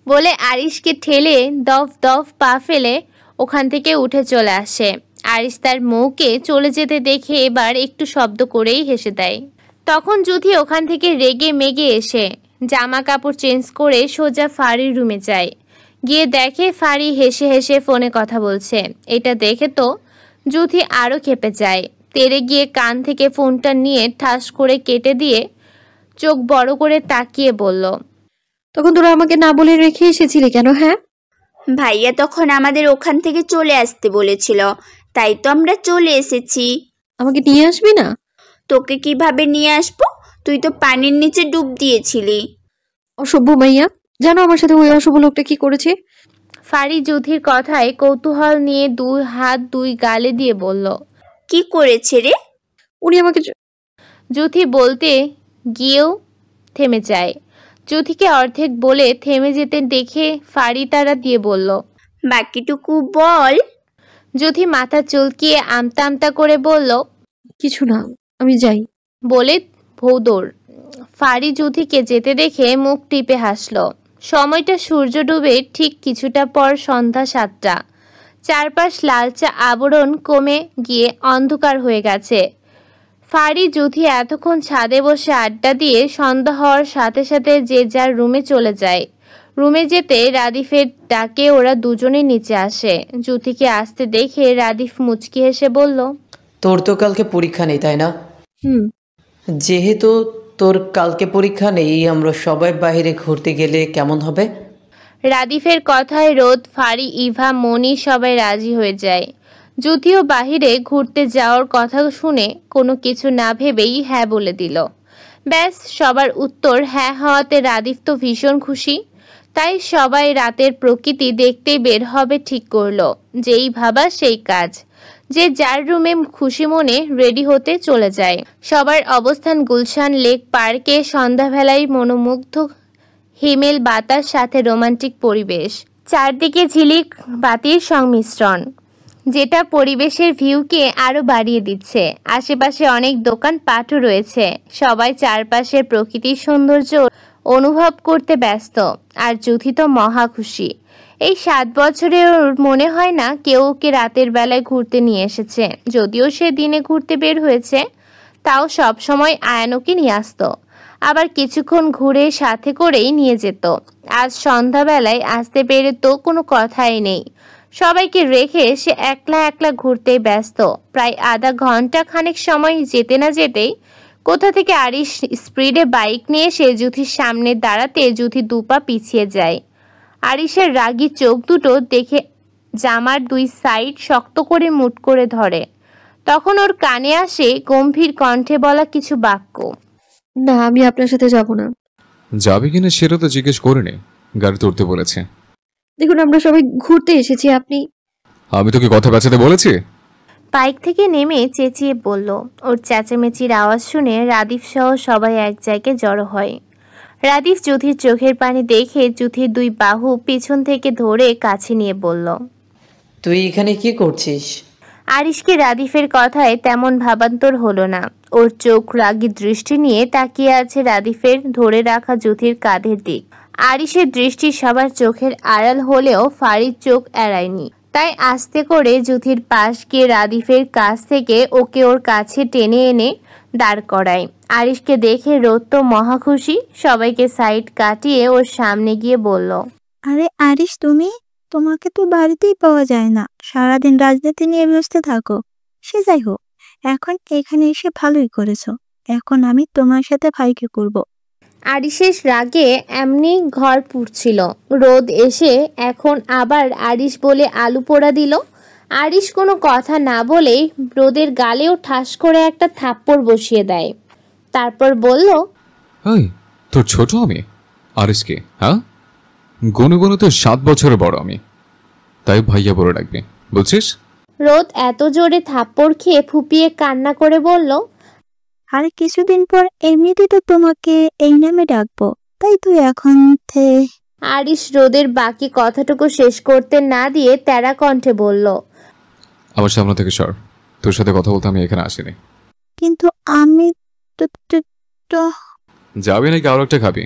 বলে আরিশকে ঠেলে দফ দফ পা ফেলে ওখান থেকে উঠে চলে আসে। আরিশ তার মৌকে চলে যেতে দেখে এবার একটু শব্দ করেই হেসে দেয়। তখন যুথি ওখান থেকে রেগে মেগে এসে জামা কাপড় চেঞ্জ করে সোজা ফারির রুমে যায়। গিয়ে দেখে ফারি হেসে হেসে ফোনে কথা বলছে। এটা দেখে তো যুথি আরও খেপে যায়। তেড়ে গিয়ে কান থেকে ফোনটা নিয়ে ঠাস করে কেটে দিয়ে চোখ বড় করে তাকিয়ে বলল, তখন তোরা আমাকে না বলে রেখে এসেছিলি কেন? হ্যাঁ, ভাইয়া তখন আমাদের ওখান থেকে চলে আসতে বলেছিল, তাই তো আমরা চলে এসেছি। আমাকে নিয়ে আসবি না? তোকে কিভাবে নিয়ে আসবো? তুই তো পানির নিচে ডুব দিয়েছিলি। অসভ্য মাইয়া, জানো আমার সাথে ওই অসভ্য লোকটা কি করেছে? ফারি যুথির কথায় কৌতূহল নিয়ে দুই হাত দুই গালে দিয়ে বলল, কি করেছে রে? উনি আমাকে যুথি বলতে গিয়েও থেমে যায়। যুথিকে অর্ধেক বলে থেমে যেতে দেখে ফারি তারা দিয়ে বলল, বাকিটুকু বল। যুথি মাথা চুলকিয়ে আমতা আমতা করে বলল, কিছু না, আমি যাই বলে ভৌদৌড়। ফারি যুথিকে যেতে দেখে মুখ টিপে হাসল। সময়টা সূর্য ডুবে ঠিক কিছুটা পর সন্ধ্যা 7টা। চারপাশ লালচে আবরণ কমে গিয়ে অন্ধকার হয়ে গেছে। ফারি যুথি এতক্ষণ ছাদে বসে আড্ডা দিয়ে সন্ধ্যা হওয়ার সাথে সাথে যে যার রুমে চলে যায়। রুমে যেতে রাদিফের ডাকে ওরা দুজনে নিচে আসে। যুথিকে আসতে দেখে রাদিফ মুচকি হেসে বলল, তোর তো কালকে পরীক্ষা নেই তাই না? যেহেতু তোর কালকে পরীক্ষা নেই, আমরা সবাই বাইরে ঘুরতে গেলে কেমন হবে? রাদিফের কথায় রোদ, ফারি, ইভা, মনি সবাই রাজি হয়ে যায়। যদিও বাহিরে ঘুরতে যাওয়ার কথা শুনে কোনো কিছু না ভেবেই হ্যাঁ বলে দিল। ব্যাস, সবার উত্তর হ্যাঁ হওয়াতে রাদিফ তো ভীষণ খুশি। তাই সবাই রাতের প্রকৃতি দেখতে বের হবে ঠিক করলো। যেই ভাবা সেই কাজ। যে যার রুমে খুশি মনে রেডি হতে চলে যায়। সবার অবস্থান গুলশান লেক পার্কে। সন্ধ্যাবেলায় মনোমুগ্ধ হিমেল বাতাস, সাথে রোমান্টিক পরিবেশ। চারদিকে ঝিলিক বাতির সংমিশ্রণ, যেটা পরিবেশের ভিউকে আরো বাড়িয়ে দিচ্ছে। আশেপাশে অনেক দোকান পাটও রয়েছে। সবাই চারপাশের প্রকৃতির সৌন্দর্য অনুভব করতে ব্যস্ত। আর যুথি তো মহা খুশি। এই 7 বছরে ওর মনে হয় না কেউ ওকে রাতের বেলায় ঘুরতে নিয়ে এসেছে। যদিও সে দিনে ঘুরতে বের হয়েছে, তাও সব সময় আয়ানকে নিয়ে আসতো। আবার কিছুক্ষণ ঘুরে সাথে করেই নিয়ে যেত। আজ সন্ধ্যাবেলায় আসতে পেরে তো কোনো কথাই নেই। সবাইকে রেখে সে একলা একলা ঘুরতে ব্যস্ত। প্রায় আধা ঘন্টা খানেক সময় যেতে না যেতেই কোথা থেকে আরিশ স্পিডে বাইক নিয়ে সে যুথির সামনে দাঁড়াতে যুথি দুপা পিছিয়ে যায়। আরিশের রাগী চোখ দুটো দেখে জামার 2 সাইড শক্ত করে মুট করে ধরে। তখন ওর কানে আসে গম্ভীর কণ্ঠে বলা কিছু বাক্য, না, আমি আপনার সাথে যাব না। যাবে কিনা সেটা তো জিজ্ঞেস করিনি, গাড়ি তুলতে বলেছে। দেখুন, আমরা সবাই ঘুরতে এসেছি, আপনি। আমি তোকে কথা বাঁচাতে বলেছি? বাইক থেকে নেমে চেঁচিয়ে বলল। ওর চেঁচামেচির আওয়াজ শুনে রাদিফ সহ সবাই এক জায়গায় জড়ো হয়। রাদিফ যুথির চোখের পানি দেখে যুথির 2 বাহু পিছন থেকে ধরে কাছে নিয়ে বলল, তুই এখানে কি করছিস? আরিশকে রাদিফের কথায় তেমন ভাবান্তর হলো না। ওর চোখ রাগী দৃষ্টি নিয়ে তাকিয়ে আছে রাদিফের ধরে রাখা যুথির কাঁধের দিক। আরিশের দৃষ্টি সবার চোখের আড়াল হলেও ফারির চোখ এড়ায়নি। তাই আস্তে করে যুথির পাশ গিয়ে রাদিফের কাছ থেকে ওকে ওর কাছে টেনে এনে দাঁড় করায়। আরিশকে দেখে রোদ তো মহা খুশি। সবাইকে সাইড কাটিয়ে ওর সামনে গিয়ে বলল, আরে আরিশ, তোমাকে তো বাড়িতেই পাওয়া যায় না। সারাদিন রাজনীতি নিয়ে ব্যস্ত থাকো। সে যাই হোক, এখন এখানে এসে ভালোই করেছো। এখন আমি তোমার সাথে ভাইকে করব। আরিশের রাগে এমনি ঘর পুড়ছিল। রোদ এসে এখন আবার আরিশ বলে আলু পোড়া দিল। আরিশ কোনো কথা না বলেই রোদের গালেও ঠাস করে একটা থাপ্পড় বসিয়ে দেয়। তারপর বলল, এই তোর ছোট আমি আরিশকে? হ্যাঁ, গুনে গুনে তো 7 বছরের বড় আমি, তাই ভাইয়া বলে ডাকবি, বুঝছিস? রোদ এত জোরে থাপ্পড় খেয়ে ফুপিয়ে কান্না করে বলল, আর কিছুদিন পর এমনিতে তো তোমাকে এই নামে ডাকবো, তাই তুই এখন আরিশ রোদের বাকি কথাটুকু শেষ করতে না দিয়ে তেরা কণ্ঠে বলল, আমার সামনে থেকে সর, তোর সাথে কথা বলতে আমি এখানে আসিনি। কিন্তু আমি তো যাবি নাকি আরো একটা খাবি?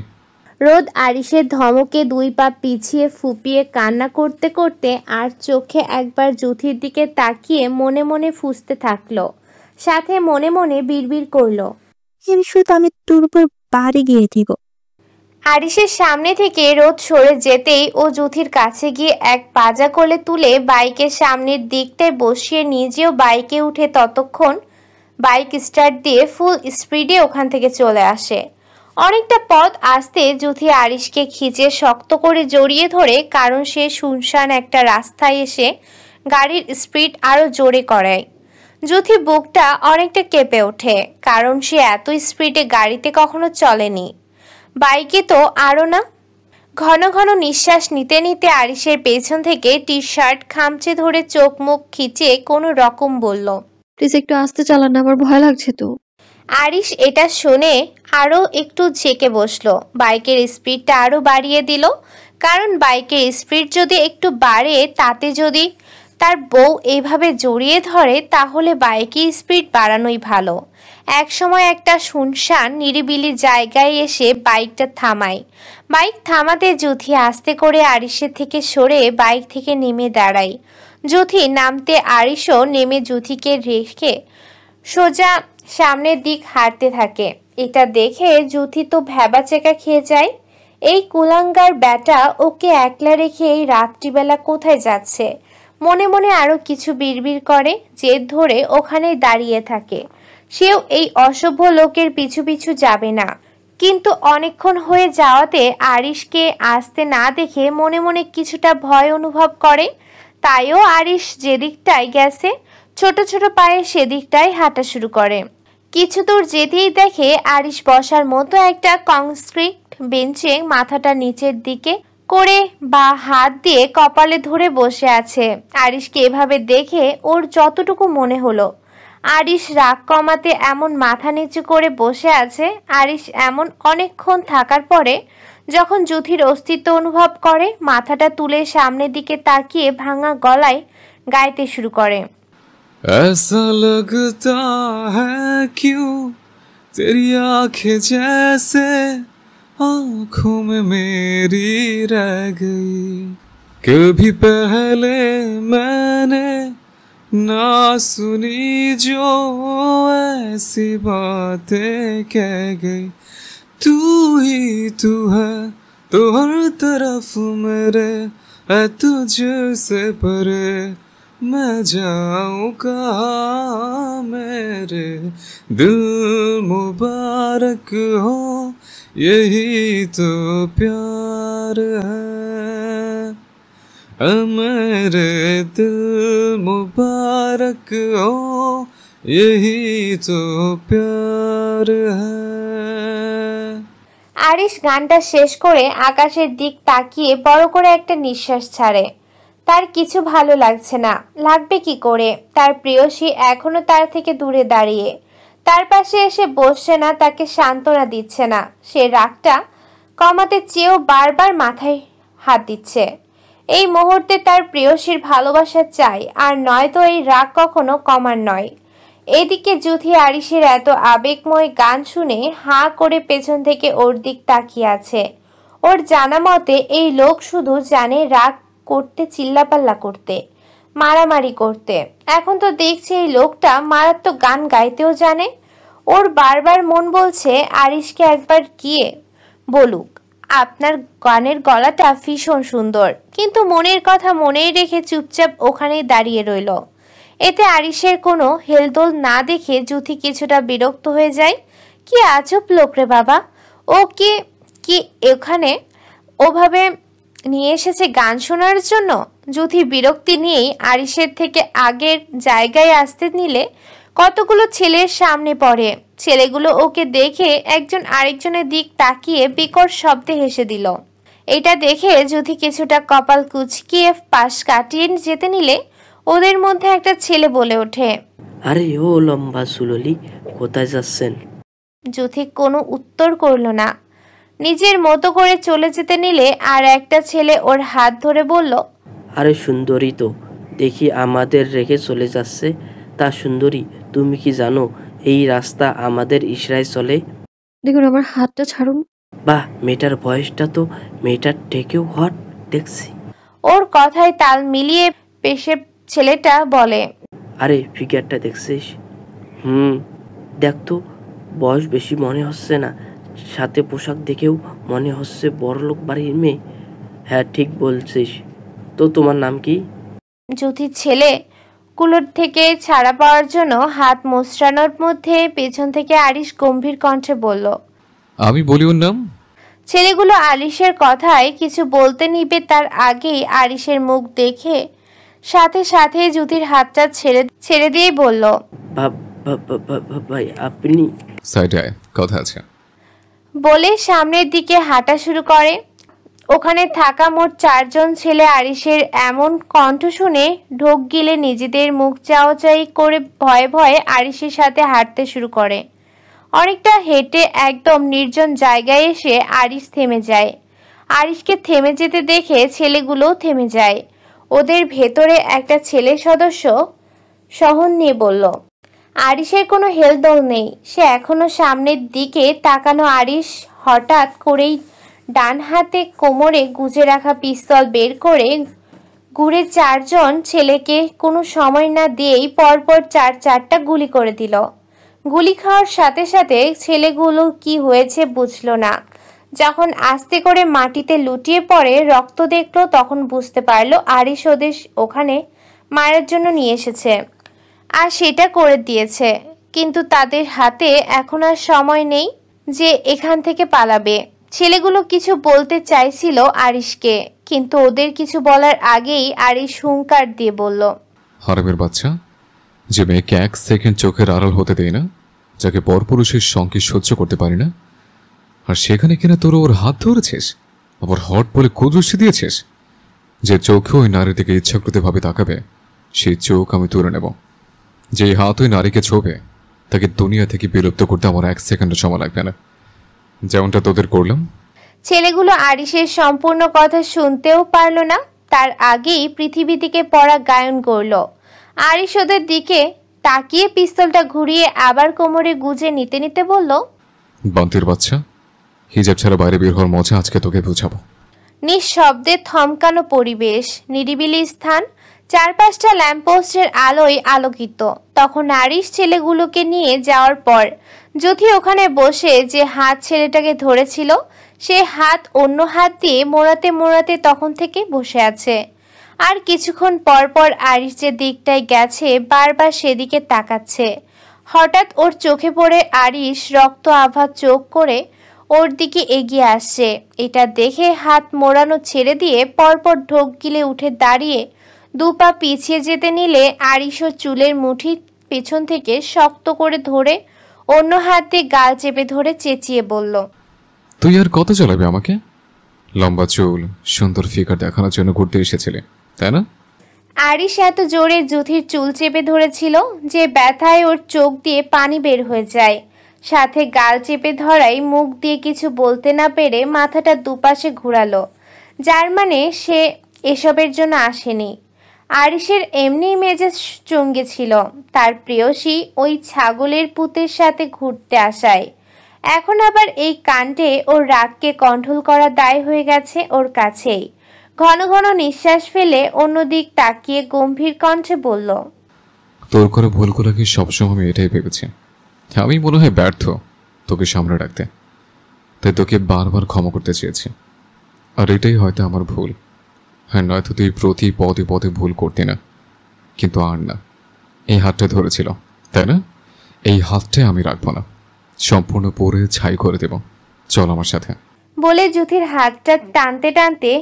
রোদ আরিশের ধমকে 2 পা পিছিয়ে ফুপিয়ে কান্না করতে করতে আর চোখে একবার জুথির দিকে তাকিয়ে মনে মনে ফুঁসতে থাকলো, সাথে মনে মনে বিড়বিড় করলো, শুধু আমি তোর উপর বাড়ি গিয়ে দিব। আরিশের সামনে থেকে রোদ সরে যেতেই ও জুথির কাছে গিয়ে এক পাজা কোলে তুলে বাইকের সামনের দিকটায় বসিয়ে নিজেও বাইকে উঠে ততক্ষণ বাইক স্টার্ট দিয়ে ফুল স্পিডে ওখান থেকে চলে আসে। অনেকটা পথ আসতে জুথি আরিশকে খিঁচে শক্ত করে জড়িয়ে ধরে, কারণ সে শুনশান একটা রাস্তায় এসে গাড়ির স্পিড আরো জোরে করায়। জুথি বুকটা অনেকটা কেঁপে ওঠে, কারণ সে এত স্পিডে গাড়িতে কখনো চলেনি, বাইকে তো আরো না। ঘন ঘন নিঃশ্বাস নিতে নিতে আরিশের পেছন থেকে টি শার্ট খামচে ধরে চোখ মুখ খিচে কোনো রকম বলল, প্লিজ একটু আস্তে চালান না, আমার ভয় লাগছে তো। আরিশ এটা শুনে আরো একটু ঝেঁকে বসলো, বাইকের স্পিডটা আরো বাড়িয়ে দিল, কারণ বাইকের স্পিড যদি একটু বাড়ে তাতে যদি তার বউ এইভাবে জড়িয়ে ধরে তাহলে বাইকের স্পিড বাড়ানোই ভালো। এক সময় একটা শুনশান নিরিবিলি জায়গায় এসে বাইকটা থামায়। বাইক থামাতে জুথি আস্তে করে আরিশের থেকে সরে বাইক থেকে নেমে দাঁড়ায়। জুথি নামতে আরিশও নেমে জুথিকে রেখে সোজা সামনের দিক হাঁটতে থাকে। এটা দেখে জুথি তো ভ্যাবাচেকা খেয়ে যায়, এই কুলাঙ্গার ব্যাটা ওকে একলা রেখে এই রাত্রিবেলা কোথায় যাচ্ছে। মনে মনে আরো কিছু বিড়বিড় করে, জেদ ধরে ওখানে দাঁড়িয়ে থাকে। সেও এই অসভ্য লোকের পিছু পিছু যাবে না, কিন্তু অনেকক্ষণ হয়ে যাওয়াতে আরিশকে আসতে না দেখে মনে মনে কিছুটা ভয় অনুভব করে। তাইও আরিশ যেদিকটায় গেছে ছোট ছোট পায়ে সেদিকটাই হাঁটা শুরু করে। কিছু দূর যেতেই দেখে আরিশ বসার মতো একটা কংক্রিট বেঞ্চে মাথাটা নিচের দিকে করে বা হাত দিয়ে কপালে ধরে বসে আছে। আরিশকে এভাবে দেখে ওর যতটুকু মনে হলো আরিশ রাগ কমাতে এমন মাথা নিচু করে বসে আছে। আরিশ এমন অনেকক্ষণ থাকার পরে যখন জুথির অস্তিত্ব অনুভব করে, মাথাটা তুলে সামনের দিকে তাকিয়ে ভাঙা গলায় গাইতে শুরু করে, ऐसा लगता है क्यों तेरी आंखें जैसे आंखों में मेरी रह गई, कभी पहले मैंने ना सुनी जो ऐसी बातें कह गई, तू ही तू है तो हर तरफ मेरे है तुझसे परे, मैं जाऊं कहाँ मेरे दिल मुबारक हो, यही तो प्यार है, मेरे दिल मुबारक हो, यही तो प्यार है। আরিশ গানটা শেষ করে আকাশের দিক তাকিয়ে বড় করে একটা নিঃশ্বাস ছাড়ে। তার কিছু ভালো লাগছে না, লাগবে কি করে? তার প্রেয়সী এখনো তার থেকে দূরে দাঁড়িয়ে তার পাশে এসে বসছে না, তাকে সান্ত্বনা দিচ্ছে না। সে রাগটা কমাতে চেয়েও বারবার মাথায় হাত দিচ্ছে। এই মুহূর্তে তার প্রেয়সীর ভালোবাসা চাই, আর নয়তো এই রাগ কখনো কমার নয়। এদিকে জুথি আরিশের এত আবেগময় গান শুনে হাঁ করে পেছন থেকে ওর দিক তাকিয়ে আছে। ওর জানা মতে এই লোক শুধু জানে রাগ করতে, চিল্লাপাল্লা করতে, মারামারি করতে। এখন তো দেখছি এই লোকটা মারাত্মক গান গাইতেও জানে। ওর বারবার মন বলছে আরিশকে একবার গিয়ে বলুক আপনার গানের গলাটা ভীষণ সুন্দর, কিন্তু মনের কথা মনেই রেখে চুপচাপ ওখানেই দাঁড়িয়ে রইল। এতে আরিশের কোনো হেলদোল না দেখে জুথি কিছুটা বিরক্ত হয়ে যায়। কি আজব লোক রে বাবা, ও কি এখানে ওভাবে নিয়ে এসেছে গান শোনার জন্য? জুথি বিরক্তি নিয়েই আরিশের থেকে আগের জায়গায় আসতে নিলে কতগুলো ছেলের সামনে পড়ে। ছেলেগুলো ওকে দেখে একজন আরেকজনের দিক তাকিয়ে বিকট শব্দে হেসে দিল। এটা দেখে যুথি কিছুটা কপাল কুঁচকিয়ে পাশ কাটিয়ে যেতে নিলে ওদের মধ্যে একটা ছেলে বলে ওঠে, আরে ও লম্বা সুললি, কোথায় যাচ্ছেন? যুথি কোনো উত্তর করল না, নিজের মতো করে চলে যেতে নিলে আর একটা ছেলে ওর হাত ধরে বলল, আরে সুন্দরী তো দেখি আমাদের রেখে চলে যাচ্ছে। তা সুন্দরী, তুমি কি জানো এই রাস্তা আমাদের ইশরায় চলে? দেখুন আমার হাতটা ছাড়ুন। বাহ, মেয়েটার বয়সটা তো মেয়েটার থেকেও হট দেখছি। ওর কথায় তাল মিলিয়ে পেশে ছেলেটা বলে, আরে ফিগারটা দেখছিস? দেখ তো, বয়স বেশি মনে হচ্ছে না, সাথে পোশাক দেখেও মনে হচ্ছে বড়লোক বাড়ির মেয়ে। হ্যাঁ ঠিক বলছিস। তো তোমার নাম কি? যুথির ছেলে কুলোর থেকে ছাড়া পাওয়ার জন্য হাত মোচড়ানোর মধ্যে পেছন থেকে আরিশ গম্ভীর কণ্ঠে বলল, আমি বলি ওর নাম। ছেলেগুলো আরিশের কথায় কিছু বলতে নিবে তার আগেই আরিশের মুখ দেখে সাথে সাথে যুথির হাতটা ছেড়ে দিয়ে বলল, ভাই আপনি সাইডে আয়, কথা আছে। বলে সামনের দিকে হাঁটা শুরু করে। ওখানে থাকা মোট 4 জন ছেলে আরিশের এমন কণ্ঠ শুনে ঢোক গিলে নিজেদের মুখ চাওয়াচাই করে ভয়ে ভয়ে আরিশের সাথে হাঁটতে শুরু করে। অনেকটা হেঁটে একদম নির্জন জায়গায় এসে আরিশ থেমে যায়। আরিশকে থেমে যেতে দেখে ছেলেগুলোও থেমে যায়। ওদের ভেতরে একটা ছেলে সদস্য সহন নিয়ে বলল, আরিশের কোনো হেলদোল নেই, সে এখনো সামনের দিকে তাকানো। আরিশ হঠাৎ করেই ডান হাতে কোমরে গুজে রাখা পিস্তল বের করে ঘুরে 4 জন ছেলেকে কোনো সময় না দিয়েই পরপর 4টা গুলি করে দিল। গুলি খাওয়ার সাথে সাথে ছেলেগুলো কি হয়েছে বুঝল না। যখন আস্তে করে মাটিতে লুটিয়ে পড়ে রক্ত দেখলো, তখন বুঝতে পারলো আরিশ ওদের ওখানে মারার জন্য নিয়ে এসেছে আর সেটা করে দিয়েছে। কিন্তু তাদের হাতে এখন আর সময় নেই যে এখান থেকে পালাবে। ছেলেগুলো কিছু বলতে চাইছিল আরিশকে, কিন্তু ওদের কিছু বলার আগেই আরিশ হুঙ্কার দিয়ে বলল, হারামের বাচ্চা, যে মেয়েকে 1 সেকেন্ড চোখের আড়াল হতে দেয় না, যাকে পরপুরুষের সঙ্গে সহ্য করতে পারি না, আর সেখানে কিনা তোর ওর হাত ধরেছিস, আবার হট বলে কুদৃষ্টি দিয়েছিস। যে চোখে ওই নারীর দিকে ইচ্ছাকৃতভাবে তাকাবে, সেই চোখ আমি তুলে নেব। যে হাত ওই নারীকে ছোবে, তাকে দুনিয়া থেকে বিলুপ্ত করতে আমার 1 সেকেন্ডের সময় লাগবে না, যেমনটা তোদের করলাম। ছেলেগুলো আরিশের সম্পূর্ণ কথা শুনতেও পারল না, তার আগেই পৃথিবী থেকে পড়া গায়ন করল। আরিশ ওদের দিকে তাকিয়ে পিস্তলটা ঘুরিয়ে আবার কোমরে গুজে নিতে নিতে বলল, বান্তির বাচ্চা, হিজাব ছাড়া বাইরে বের হওয়ার মজা আজকে তোকে বুঝাবো। নিঃশব্দে থমকানো পরিবেশ, নিরিবিলি স্থান, 4-5টা ল্যাম্পপোস্টের আলোয় আলোকিত। তখন আরিশ ছেলেগুলোকে নিয়ে যাওয়ার পর যুথি ওখানে বসে যে হাত ছেলেটাকে ধরেছিল, সে হাত অন্য হাত দিয়ে মোড়াতে মোড়াতে তখন থেকে বসে আছে। আর কিছুক্ষণ পর পর আরিশ যে দিকটায় গেছে বারবার সেদিকে তাকাচ্ছে। হঠাৎ ওর চোখে পড়ে আরিশ রক্ত আভা চোখ করে ওর দিকে এগিয়ে আসছে। এটা দেখে হাত মোড়ানো ছেড়ে দিয়ে পরপর ঢোক গিলে উঠে দাঁড়িয়ে 2 পা পিছিয়ে যেতে নিলে আরিশ ও চুলের মুঠি পেছন থেকে শক্ত করে ধরে অন্য হাত দিয়ে গাল চেপে ধরে চেঁচিয়ে বলল, তুই আর কত চালাবি আমাকে? লম্বা চুল, সুন্দর ফিগার দেখানোর জন্য ঘুরতে এসেছিলে, তাই না? আরিশ এত জোরে যুথির চুল চেপে ধরেছিল যে ব্যথায় ওর চোখ দিয়ে পানি বের হয়ে যায়। সাথে গাল চেপে ধরাই মুখ দিয়ে কিছু বলতে না পেরে মাথাটা দুপাশে ঘুরালো, যার মানে সে এসবের জন্য আসেনি। আরিশের এমনি মেজাজ চঙ্গে ছিল তার প্রেয়সী ওই ছাগলের পুতের সাথে ঘুরতে আসায়। এখন আবার এই কাণ্ডে ওর রাগকে কন্ট্রোল করা দায় হয়ে গেছে ওর কাছেই। ঘন ঘন নিঃশ্বাস ফেলে অন্যদিক তাকিয়ে গম্ভীর কণ্ঠে বলল, তোর করে ভুলগুলো কি সবসময় আমি এটাই ভেবেছি। আমি মনে হয় ব্যর্থ তোকে সামনে রাখতে, তাই তোকে বারবার ক্ষমা করতে চেয়েছি। আর এটাই হয়তো আমার ভুল। হ্যাঁ, নয়তো তুই প্রতি পদে পদে ভুল করতি না, কিন্তু আর না। এই হাতটা ধরেছিল, তাই না? এই হাতটাই আমি রাখবো না, সম্পূর্ণ পরে ছাই করে দেব। চল আমার সাথে। বলে যুথির হাতটা টানতে টানতে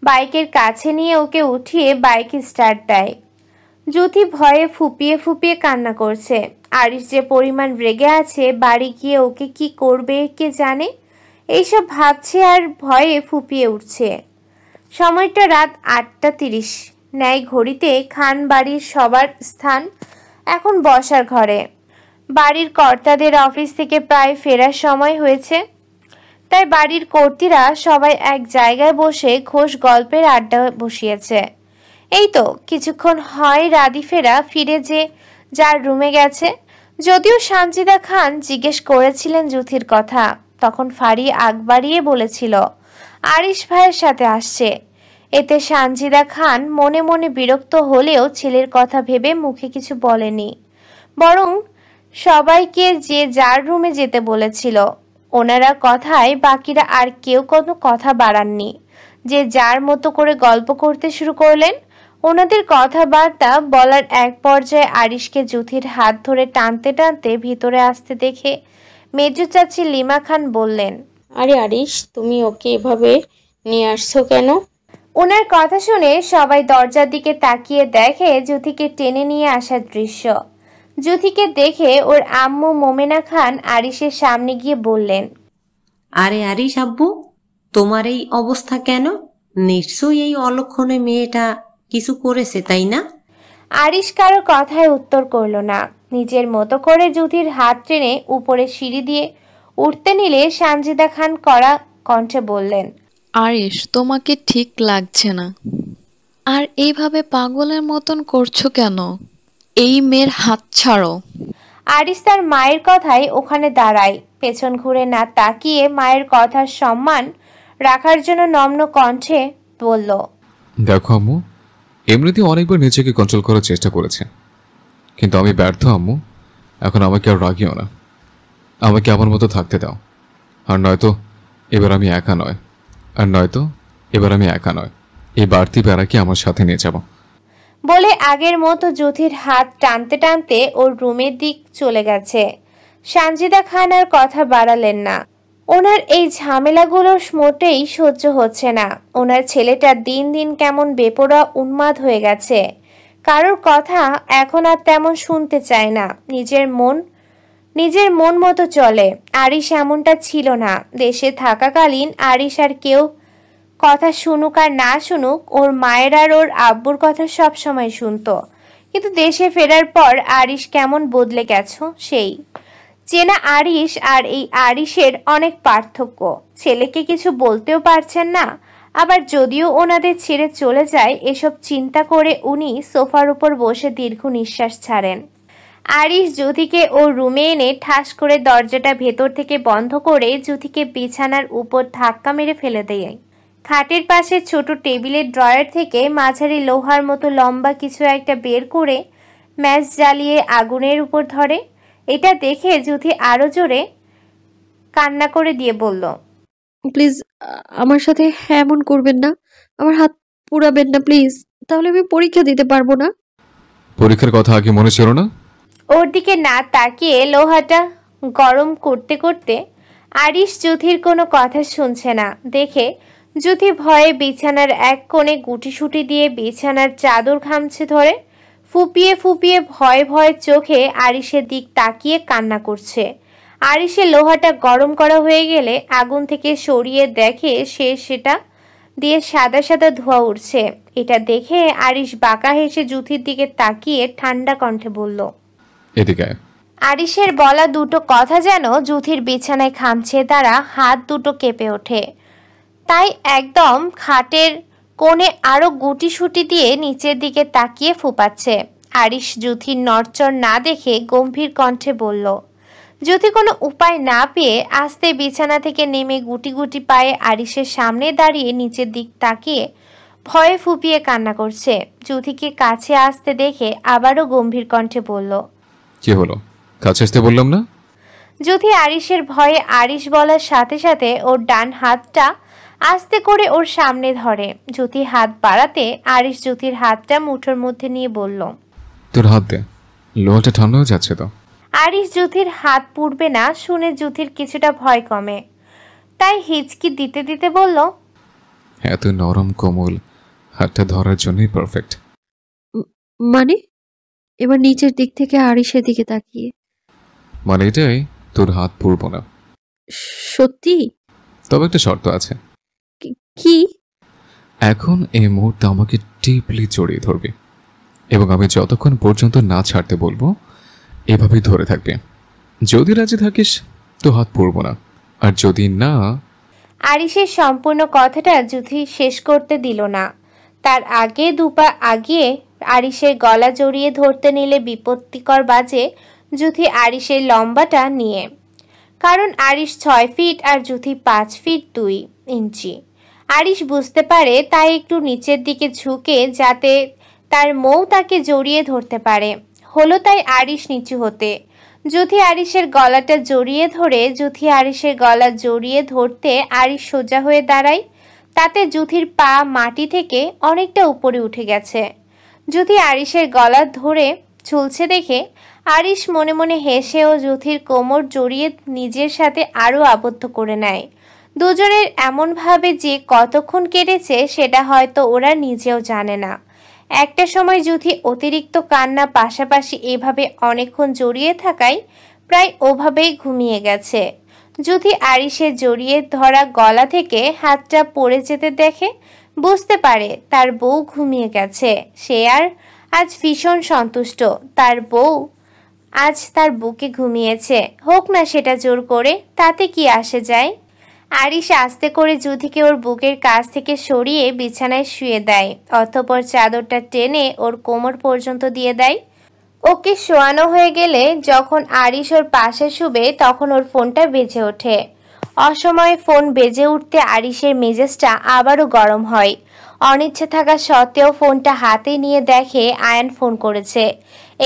বাইকের কাছে নিয়ে ওকে উঠিয়ে বাইক স্টার্ট দেয়। যুথি ভয়ে ফুপিয়ে ফুপিয়ে কান্না করছে। আরিশ যে পরিমাণ রেগে আছে, বাড়ি গিয়ে ওকে কি করবে কে জানে। এইসব ভাবছে আর ভয়ে ফুপিয়ে উঠছে। সময়টা রাত 8:30 ন্যায়। ঘড়িতে খান বাড়ির সবার স্থান এখন বসার ঘরে। বাড়ির কর্তাদের অফিস থেকে প্রায় ফেরার সময় হয়েছে, তাই বাড়ির কর্তীরা সবাই এক জায়গায় বসে ঘোষ গল্পের আড্ডা বসিয়েছে। এই তো কিছুক্ষণ হয় রাদি ফিরে যে যার রুমে গেছে। যদিও সানজিদা খান জিজ্ঞেস করেছিলেন জুথির কথা, তখন ফারি আগ বাড়িয়ে বলেছিল আরিশ ভাইয়ের সাথে আসছে। এতে সানজিদা খান মনে মনে বিরক্ত হলেও ছেলের কথা ভেবে মুখে কিছু বলেনি, বরং সবাইকে যে যার রুমে যেতে বলেছিল। ওনারা কথায় বাকিরা আর কেউ কোনো কথা বাড়াননি, যে যার মতো করে গল্প করতে শুরু করলেন। ওনাদের কথাবার্তা বলার এক পর্যায়ে আরিশকে জুথির হাত ধরে টানতে টানতে ভিতরে আসতে দেখে মেজো চাচি লিমা খান বললেন, আরে আরিশ, তুমি ওকে এভাবে নিয়ে আসছো কেন? ওনার কথা শুনে সবাই দরজার দিকে তাকিয়ে দেখে জুথিকে টেনে নিয়ে আসার দৃশ্য। জুথিকে দেখে ওর আম্মু মোমেনা খান আরিশের সামনে গিয়ে বললেন, আরে আরিশ আব্বু, তোমার এই অবস্থা কেন? নিশ্চয়ই এই অলক্ষণে মেয়েটা কিছু করেছে, তাই না? আরিশ কারো কথায় উত্তর করল না। নিজের মতো করে জুথির হাত টেনে উপরে সিঁড়ি দিয়ে উঠতে নিলে সানজিদা খান কড়া কণ্ঠে বললেন, আরিশ, তোমাকে ঠিক লাগছে না। আর এইভাবে পাগলের মতন করছো কেন? এই মেয়ের হাত ছাড়ো। আরিশ তার মায়ের কথায় ওখানে দাঁড়ায়, পেছন ঘুরে না তাকিয়ে মায়ের কথার সম্মান রাখার জন্য নম্র কণ্ঠে বলল, দেখো আম্মু, এমনিতে অনেকবার নিজেকে কন্ট্রোল করার চেষ্টা করেছে, কিন্তু আমি ব্যর্থ আম্মু। এখন আমাকে আর রাগিও না, আমাকে আমার মতো থাকতে দাও। আর নয়তো এবার আমি একা নয়, এই বাড়তি বেড়াকে আমার সাথে নিয়ে যাব। বলে আগের মতো জুথির হাত টানতে টানতে ওর রুমের দিক চলে গেছে। সানজিদা খান আর কথা বাড়ালেন না। ওনার এই ঝামেলাগুলো মোটেই সহ্য হচ্ছে না। ওনার ছেলেটা দিন দিন কেমন বেপরোয়া উন্মাদ হয়ে গেছে। কারোর কথা এখন আর তেমন শুনতে চায় না, নিজের মন মতো চলে। আরিশ এমনটা ছিল না। দেশে থাকাকালীন আরিশ আর কেউ কথা শুনুক আর না শুনুক, ওর মায়ের আর ওর আব্বুর কথা সব সময় শুনতো। কিন্তু দেশে ফেরার পর আরিশ কেমন বদলে গেছে সেই চেনা আরিশ আর এই আরিশের অনেক পার্থক্য। ছেলেকে কিছু বলতেও পারছেন না, আবার যদিও ওনাদের ছেড়ে চলে যায় এসব চিন্তা করে উনি সোফার উপর বসে দীর্ঘ নিঃশ্বাস ছাড়েন। আরিশ জুথিকে ওর রুমে এনে ঠাস করে দরজাটা ভেতর থেকে বন্ধ করে জুথিকে বিছানার উপর ধাক্কা মেরে ফেলে দেয়। খাটের পাশে ছোট টেবিলের ড্রয়ার থেকে মাঝারি লোহার মতো লম্বা কিছু একটা বের করে ম্যাচ জ্বালিয়ে আগুনের উপর ধরে। এটা দেখে জুথি আরো জোরে কান্না করে দিয়ে বলল, প্লিজ আমার সাথে এমন করবেন না, আমার হাত পুড়াবেন না প্লিজ, তাহলে আমি পরীক্ষা দিতে পারবো না। পরীক্ষার কথা আগে মনে ছিল না? ওর দিকে না তাকিয়ে লোহাটা গরম করতে করতে আরিশ জুথির কোনো কথা শুনছে না দেখে জুথি ভয়ে বিছানার এক কোণে গুটিসুটি দিয়ে বিছানার চাদর খামছে ধরে ফুপিয়ে ফুপিয়ে ভয় ভয় চোখে আরিশের দিক তাকিয়ে কান্না করছে। আরিশের লোহাটা গরম করা হয়ে গেলে আগুন থেকে সরিয়ে দেখে সেটা দিয়ে সাদা সাদা ধোঁয়া উঠছে। এটা দেখে আরিশ বাঁকা হেসে জুথির দিকে তাকিয়ে ঠান্ডা কণ্ঠে বলল, এদিকে। আরিশের বলা দুটো কথা যেন জুথির বিছানায় খামছে দ্বারা হাত দুটো কেঁপে ওঠে। তাই একদম খাটের কোণে আরো গুটিসুটি দিয়ে নিচের দিকে তাকিয়ে ফুপাচ্ছে। আরিশ জুথির নড়চড় না দেখে গম্ভীর কণ্ঠে বলল। জুথি কোনো উপায় না পেয়ে আস্তে বিছানা থেকে নেমে গুটি গুটি পায়ে আরিশের সামনে দাঁড়িয়ে নিচের দিক তাকিয়ে ভয়ে ফুপিয়ে কান্না করছে। জুথিকে কাছে আসতে দেখে আবারও গম্ভীর কণ্ঠে বলল, কি হলো? কাছে আসতে বললাম না? জুথি আরিশের ভয়ে আরিশ বলার সাথে সাথে ওর ডান হাতটা আস্তে করে ওর সামনে ধরে। জুথি হাত বাড়াতে আরিশ জুথির হাতটা মুঠোর মধ্যে নিয়ে বলল, তোর হাত দে, লোহাটা ঠান্ডা হয়ে যাচ্ছে তো। আরিশ জুথির হাত পুড়বে না শুনে জুথির কিছুটা ভয় কমে, তাই হিচকি দিতে দিতে বলল, এত নরম কোমল হাতটা ধরার জন্যই পারফেক্ট। মানে? এবার নিচের দিক থেকে আরিশের দিকে তাকিয়ে, মানে এটাই, তোর হাত পুড়ব না। সত্যি? তবে একটা শর্ত আছে। কি? এখন এই মুহূর্তে আমাকে ডিপলি জড়িয়ে ধরবে এবং আমি যতক্ষণ পর্যন্ত না ছাড়তে বলবো এভাবেই ধরে থাকবে। যদি রাজি থাকিস তো হাত পড়বো না, আর যদি না। আরিশের সম্পূর্ণ কথাটা জুথি শেষ করতে দিল না। তার আগে দুপা আগিয়ে আরিশের গলা জড়িয়ে ধরতে নিলে বিপত্তিকর বাজে জুথি আরিশের লম্বাটা নিয়ে। কারণ আরিশ 6 ফিট আর জুথি 5 ফিট 2 ইঞ্চি। আরিশ বুঝতে পারে, তাই একটু নিচের দিকে ঝুঁকে যাতে তার মৌ তাকে জড়িয়ে ধরতে পারে। হলো তাই আরিশ নিচু হতে। জুথি আরিশের গলাটা জড়িয়ে ধরে জুথি আরিশের গলা জড়িয়ে ধরতে আরিশ সোজা হয়ে দাঁড়ায়। তাতে জুথির পা মাটি থেকে অনেকটা উপরে উঠে গেছে। জুথি আরিশের গলা ধরে ঝুলছে দেখে আরিশ মনে মনে হেসে ও জুথির কোমর জড়িয়ে নিজের সাথে আরও আবদ্ধ করে নেয়। দুজনের এমনভাবে যে কতক্ষণ কেটেছে সেটা হয়তো ওরা নিজেও জানে না। একটা সময় জুথি অতিরিক্ত কান্না পাশাপাশি এভাবে অনেকক্ষণ জড়িয়ে থাকায় প্রায় ওভাবেই ঘুমিয়ে গেছে। জুথি আরিশের জড়িয়ে ধরা গলা থেকে হাতটা পড়ে যেতে দেখে বুঝতে পারে তার বউ ঘুমিয়ে গেছে। সে আর আজ ভীষণ সন্তুষ্ট। তার বউ আজ তার বুকে ঘুমিয়েছে, হোক না সেটা জোর করে, তাতে কি আসে যায়। আরিশ আস্তে করে জুথিকে ওর বুকের কাছ থেকে সরিয়ে বিছানায় শুয়ে দেয়। অতঃপর চাদরটা টেনে ওর কোমর পর্যন্ত দিয়ে দেয়। ওকে শোয়ানো হয়ে গেলে যখন আরিশ ওর পাশে শুবে তখন ওর ফোনটা বেজে ওঠে। অসময়ে ফোন বেজে উঠতে আরিশের মেজাজটা আবারও গরম হয়। অনিচ্ছা থাকা সত্ত্বেও ফোনটা হাতে নিয়ে দেখে আয়ান ফোন করেছে।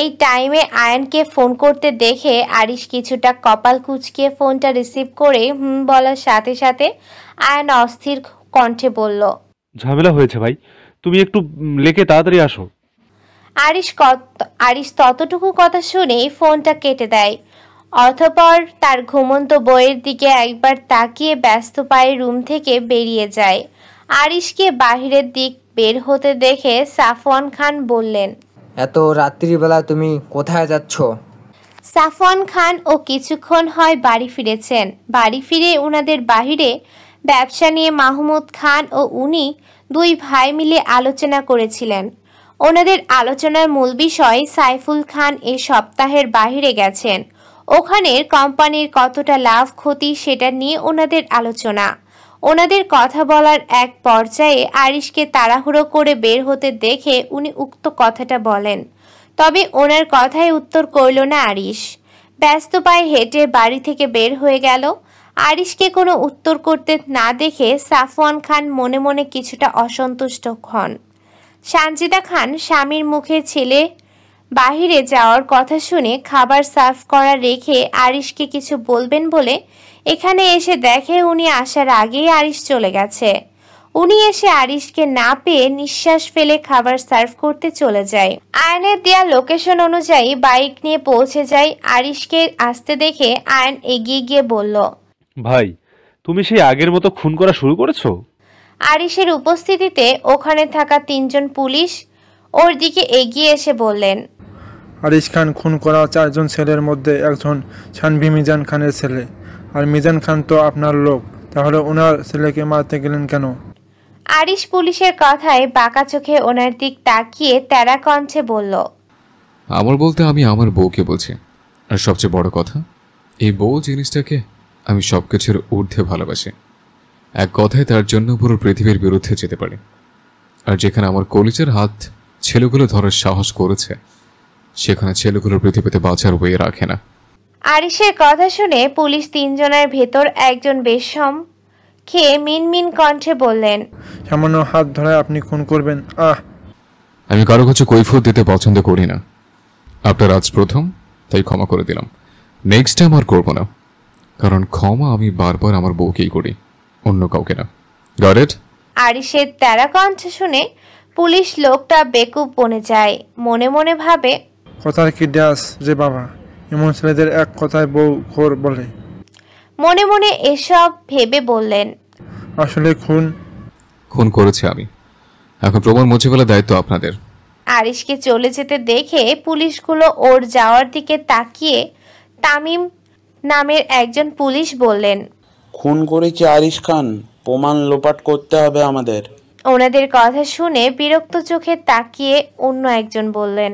এই টাইমে আয়ানকে ফোন করতে দেখে আরিশ কিছুটা কপাল কুঁচকিয়ে ফোনটা রিসিভ করে বলার সাথে সাথে আয়ান অস্থির কণ্ঠে বলল, ঝামেলা হয়েছে ভাই, তুমি একটু লেকে তাড়াতাড়ি আসো। আরিশ ততটুকু কথা শুনেই ফোনটা কেটে দেয়। অতঃপর তার ঘুমন্ত বইয়ের দিকে একবার তাকিয়ে ব্যস্ত পায়ে রুম থেকে বেরিয়ে যায়। আরিশকে বাহিরের দিক বের হতে দেখে সাফওয়ান খান বললেন, এত রাত্রিবেলা তুমি কোথায় যাচ্ছ? সাফওয়ান খান ও কিছুক্ষণ হয় বাড়ি ফিরেছেন। বাড়ি ফিরে ওনাদের বাহিরে ব্যবসা নিয়ে মাহমুদ খান ও উনি 2 ভাই মিলে আলোচনা করেছিলেন। ওনাদের আলোচনার মূল বিষয় সাইফুল খান এই সপ্তাহের বাহিরে গেছেন। ওখানের কোম্পানির কতটা লাভ ক্ষতি সেটা নিয়ে ওনাদের আলোচনা। ওনাদের কথা বলার এক পর্যায়ে আরিশকে তাড়াহুড়ো করে বের হতে দেখে উনি উক্ত কথাটা বলেন। তবে ওনার কথায় উত্তর করল না আরিশ। ব্যস্ত পায়ে হেঁটে বাড়ি থেকে বের হয়ে গেল। আরিশকে কোনো উত্তর করতে না দেখে সাফওয়ান খান মনে মনে কিছুটা অসন্তুষ্ট হন। সানজিদা খান স্বামীর মুখে ছেলে বাহিরে যাওয়ার কথা শুনে খাবার সার্ভ করা রেখে আরিশকে কিছু বলবেন বলে এখানে এসে দেখে উনি আসার আগেই আরিশ চলে গেছে। উনি এসে আরিশকে না পেয়ে নিঃশ্বাস ফেলে খাবার সার্ভ করতে চলে যায়। আয়নের দেয়া লোকেশন অনুযায়ী বাইক নিয়ে পৌঁছে যায়। আরিশকে আসতে দেখে আয়ন এগিয়ে গিয়ে বলল, ভাই তুমি সেই আগের মতো খুন করা শুরু করেছো? আরিশের উপস্থিতিতে ওখানে থাকা 3 জন পুলিশ ওর দিকে এগিয়ে এসে বললেন, আরিশ খান খুন করা 4 জন ছেলের মধ্যে একজন শানভি মিজান খানের ছেলে। আর মিজান খান তো আপনার লোক, তাহলে ওনার ছেলেকে মারতে গেলেন কেন? আরিশ পুলিশের কথায় বাঁকা চোখে ওনার দিক তাকিয়ে তেরা কণ্ঠে বলল, আমার বলতে আমি আমার বউকে বলছি। আর সবচেয়ে বড় কথা, এই বউ জিনিসটাকে আমি সবকিছুর ঊর্ধ্বে ভালোবাসি। এক কথায় তার জন্য পুরো পৃথিবীর বিরুদ্ধে যেতে পারে। আর যেখানে আমার কলিজার হাত ছেলেগুলো ধরার সাহস করেছে সেখানে ছেলেগুলো পৃথিবীতে বাঁচার বয়ে রাখে না। আরিশের কথা শুনে পুলিশ 3 জনের ভেতর একজন বেশম খেয়ে মিনমিন কণ্ঠে বললেন, সামান্য হাত ধরে আপনি খুন করবেন? আমি কারো কাছে কৈফিয়ত দিতে পছন্দ করি না। আপনার আজ প্রথম, তাই ক্ষমা করে দিলাম। নেক্সট টাইম আর করবো না, কারণ ক্ষমা আমি বারবার আমার বউকেই করি, অন্য কাউকে না। Got it? আরিশের তেরা কণ্ঠ শুনে পুলিশ লোকটা বেকুব বনে যায়। মনে মনে ভাবে, কথার কি ড্যাস রে বাবা, এমন ছেলেদের এক কথায় বউ খোর বলে। মনে মনে এসব ভেবে বললেন, আসলে খুন করেছি আমি। এখন প্রমাণ মুছে ফেলার দায়িত্ব আপনাদের। আরিশকে চলে যেতে দেখে পুলিশগুলো ওর যাওয়ার দিকে তাকিয়ে তামিম নামের একজন পুলিশ বললেন, খুন করেছে আরিশ খান, প্রমাণ লোপাট করতে হবে আমাদের। ওনাদের কথা শুনে বিরক্ত চোখে তাকিয়ে অন্য একজন বললেন,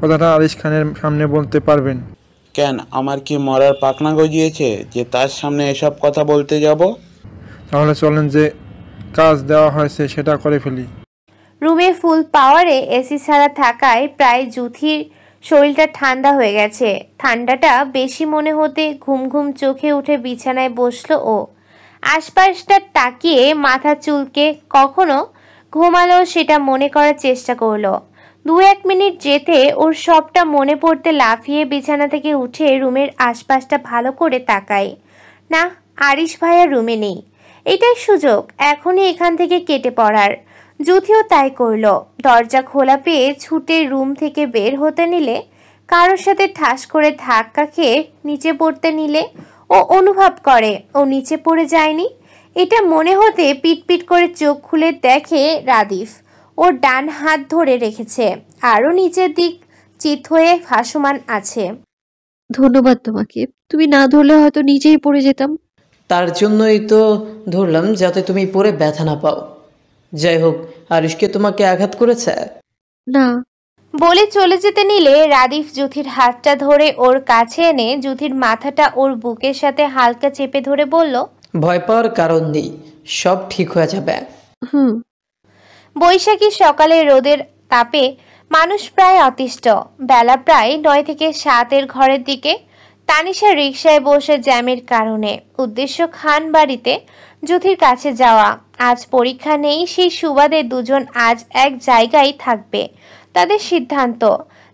কথাটা আরিশ খানের সামনে বলতে পারবেন? কেন, আমার কি মরার পাকনা গজিয়েছে যে তার সামনে এসব কথা বলতে যাব? তাহলে চলেন, যে কাজ দেওয়া হয়েছে সেটা করে ফেলি। রুমে ফুল পাওয়ারে এসি ছাড়া থাকায় প্রায় জুথির শরীরটা ঠান্ডা হয়ে গেছে। ঠান্ডাটা বেশি মনে হতে ঘুম ঘুম চোখে উঠে বিছানায় বসলো ও আশপাশটা তাকিয়ে মাথা চুলকে কখনো ঘুমালো সেটা মনে করার চেষ্টা করলো। 2-1 মিনিট যেতে ওর সবটা মনে পড়তে লাফিয়ে বিছানা থেকে উঠে রুমের আশপাশটা ভালো করে তাকায়। না, আরিশ ভাইয়া রুমে নেই। এটাই সুযোগ এখনই এখান থেকে কেটে পড়ার। জুথিও তাই করলো। দরজা খোলা পেয়ে ছুটে রুম থেকে বের হতে নিলে, কারোর সাথে ঠাস করে ধাক্কা খেয়ে নিচে পড়তে নিলে ও অনুভব করে ও নিচে পড়ে যায়নি। এটা মনে হতে পিটপিট করে চোখ খুলে দেখে রাদিফ ওর ডান হাত ধরে রেখেছে, আরও নিচের দিক চিত হয়ে ভাসমান আছে। ধন্যবাদ তোমাকে, তুমি না ধরলে হয়তো নিচেই পড়ে যেতাম। তার জন্যই তো ধরলাম, যাতে তুমি পরে ব্যথা না পাও। যাই হোক, আরিশকে তোমাকে আঘাত করেছে? না। বলে চলে যেতে নিলে রাদিফ জুথির হাতটা ধরে ওর কাছে এনে জুথির মাথাটা ওর বুকের সাথে হালকা চেপে ধরে বলল, ভয় পাওয়ার কারণ নেই, সব ঠিক হয়ে যাবে। বৈশাখী সকালে রোদের তাপে মানুষ প্রায় অতিষ্ঠ। বেলা প্রায় 9 থেকে 7 ঘরের দিকে। তানিশা রিকশায় বসে জ্যামের কারণে। উদ্দেশ্য খান বাড়িতে জুথির কাছে যাওয়া। আজ পরীক্ষা নেই, সেই সুবাদে দুজন আজ এক জায়গায় থাকবে তাদের সিদ্ধান্ত।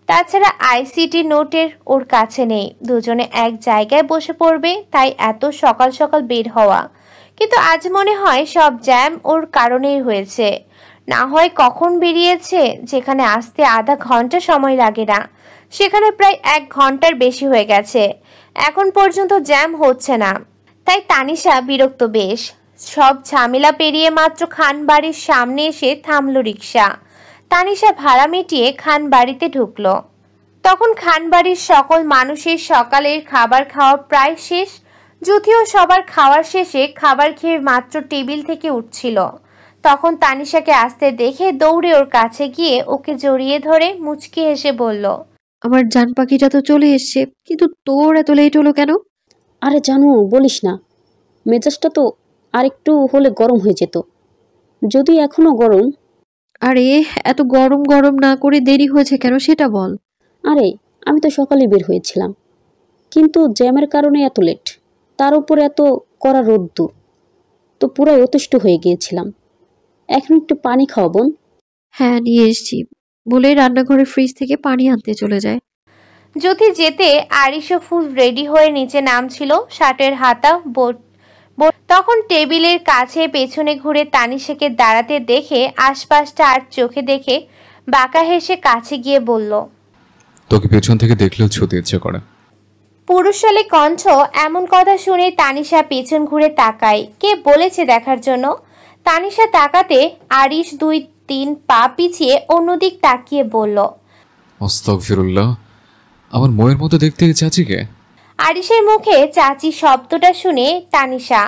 তাছাড়া আইসিটি নোটের ওর কাছে নেই। দুজনে এক জায়গায় বসে পড়বে, তাই এত সকাল সকাল বের হওয়া। কিন্তু আজ মনে হয় সব জ্যাম ওর কারণেই হয়েছে। না হয় কখন বেরিয়েছে, যেখানে আসতে আধা ঘন্টা সময় লাগে না, সেখানে প্রায় 1 ঘন্টার বেশি হয়ে গেছে। এখন পর্যন্ত জ্যাম হচ্ছে না, তাই তানিশা বিরক্ত বেশ। সব ঝামেলা পেরিয়ে মাত্র খান বাড়ির সামনে এসে থামলো রিকশা। তানিশা ভাড়া মিটিয়ে খান বাড়িতে ঢুকলো। তখন খান বাড়ির সকল মানুষের সকালের খাবার খাওয়া প্রায় শেষ। জুথিও সবার খাওয়ার শেষে খাবার খেয়ে মাত্র টেবিল থেকে উঠছিল। তখন তানিশাকে আসতে দেখে দৌড়ে ওর কাছে গিয়ে ওকে জড়িয়ে ধরে মুচকি হেসে বলল, আমার জান পাখিটা তো চলে এসছে, কিন্তু তোর এত লেট হলো কেন? আরে জানো, বলিস না, মেজাজটা তো আরেকটু হলে গরম হয়ে যেত, যদি এখনো গরম। আরে এত গরম গরম না করে দেরি হয়েছে কেন সেটা বল। আরে আমি তো সকালে বের হয়েছিলাম, কিন্তু জ্যামের কারণে এত লেট, তার উপর এত কড়া রোদ্দুর, তো পুরাই অতিষ্ঠ হয়ে গিয়েছিলাম। এখন একটু পানি খাও বোন। হ্যাঁ, নিয়ে এসছি বলে রান্নাঘরের ফ্রিজ থেকে পানি আনতে চলে যায়। জুথি যেতে আরিশও ফুল রেডি হয়ে নিচে নামছিল, শার্টের হাতা বোট। তখন টেবিলের কাছে পেছনে ঘুরে তানিশাকে দাঁড়াতে দেখে আশপাশটা আর চোখে দেখে বাঁকা হেসে কাছে গিয়ে বলল, তোকে পেছন থেকে দেখলেও ছুতে ইচ্ছে করে। পুরুষালী কণ্ঠ। এমন কথা শুনে তানিশা পেছন ঘুরে তাকায়। কে বলেছে দেখার জন্য? তানিশা তাকাতে আরিশ 2-3 পা পিছিয়ে অন্যদিক তাকিয়ে বলল, আস্তাগফিরুল্লাহ, আমার ময়ের মতো দেখতে চাচিকে। আরিশের মুখে চাচি শব্দটা শুনে তানিশা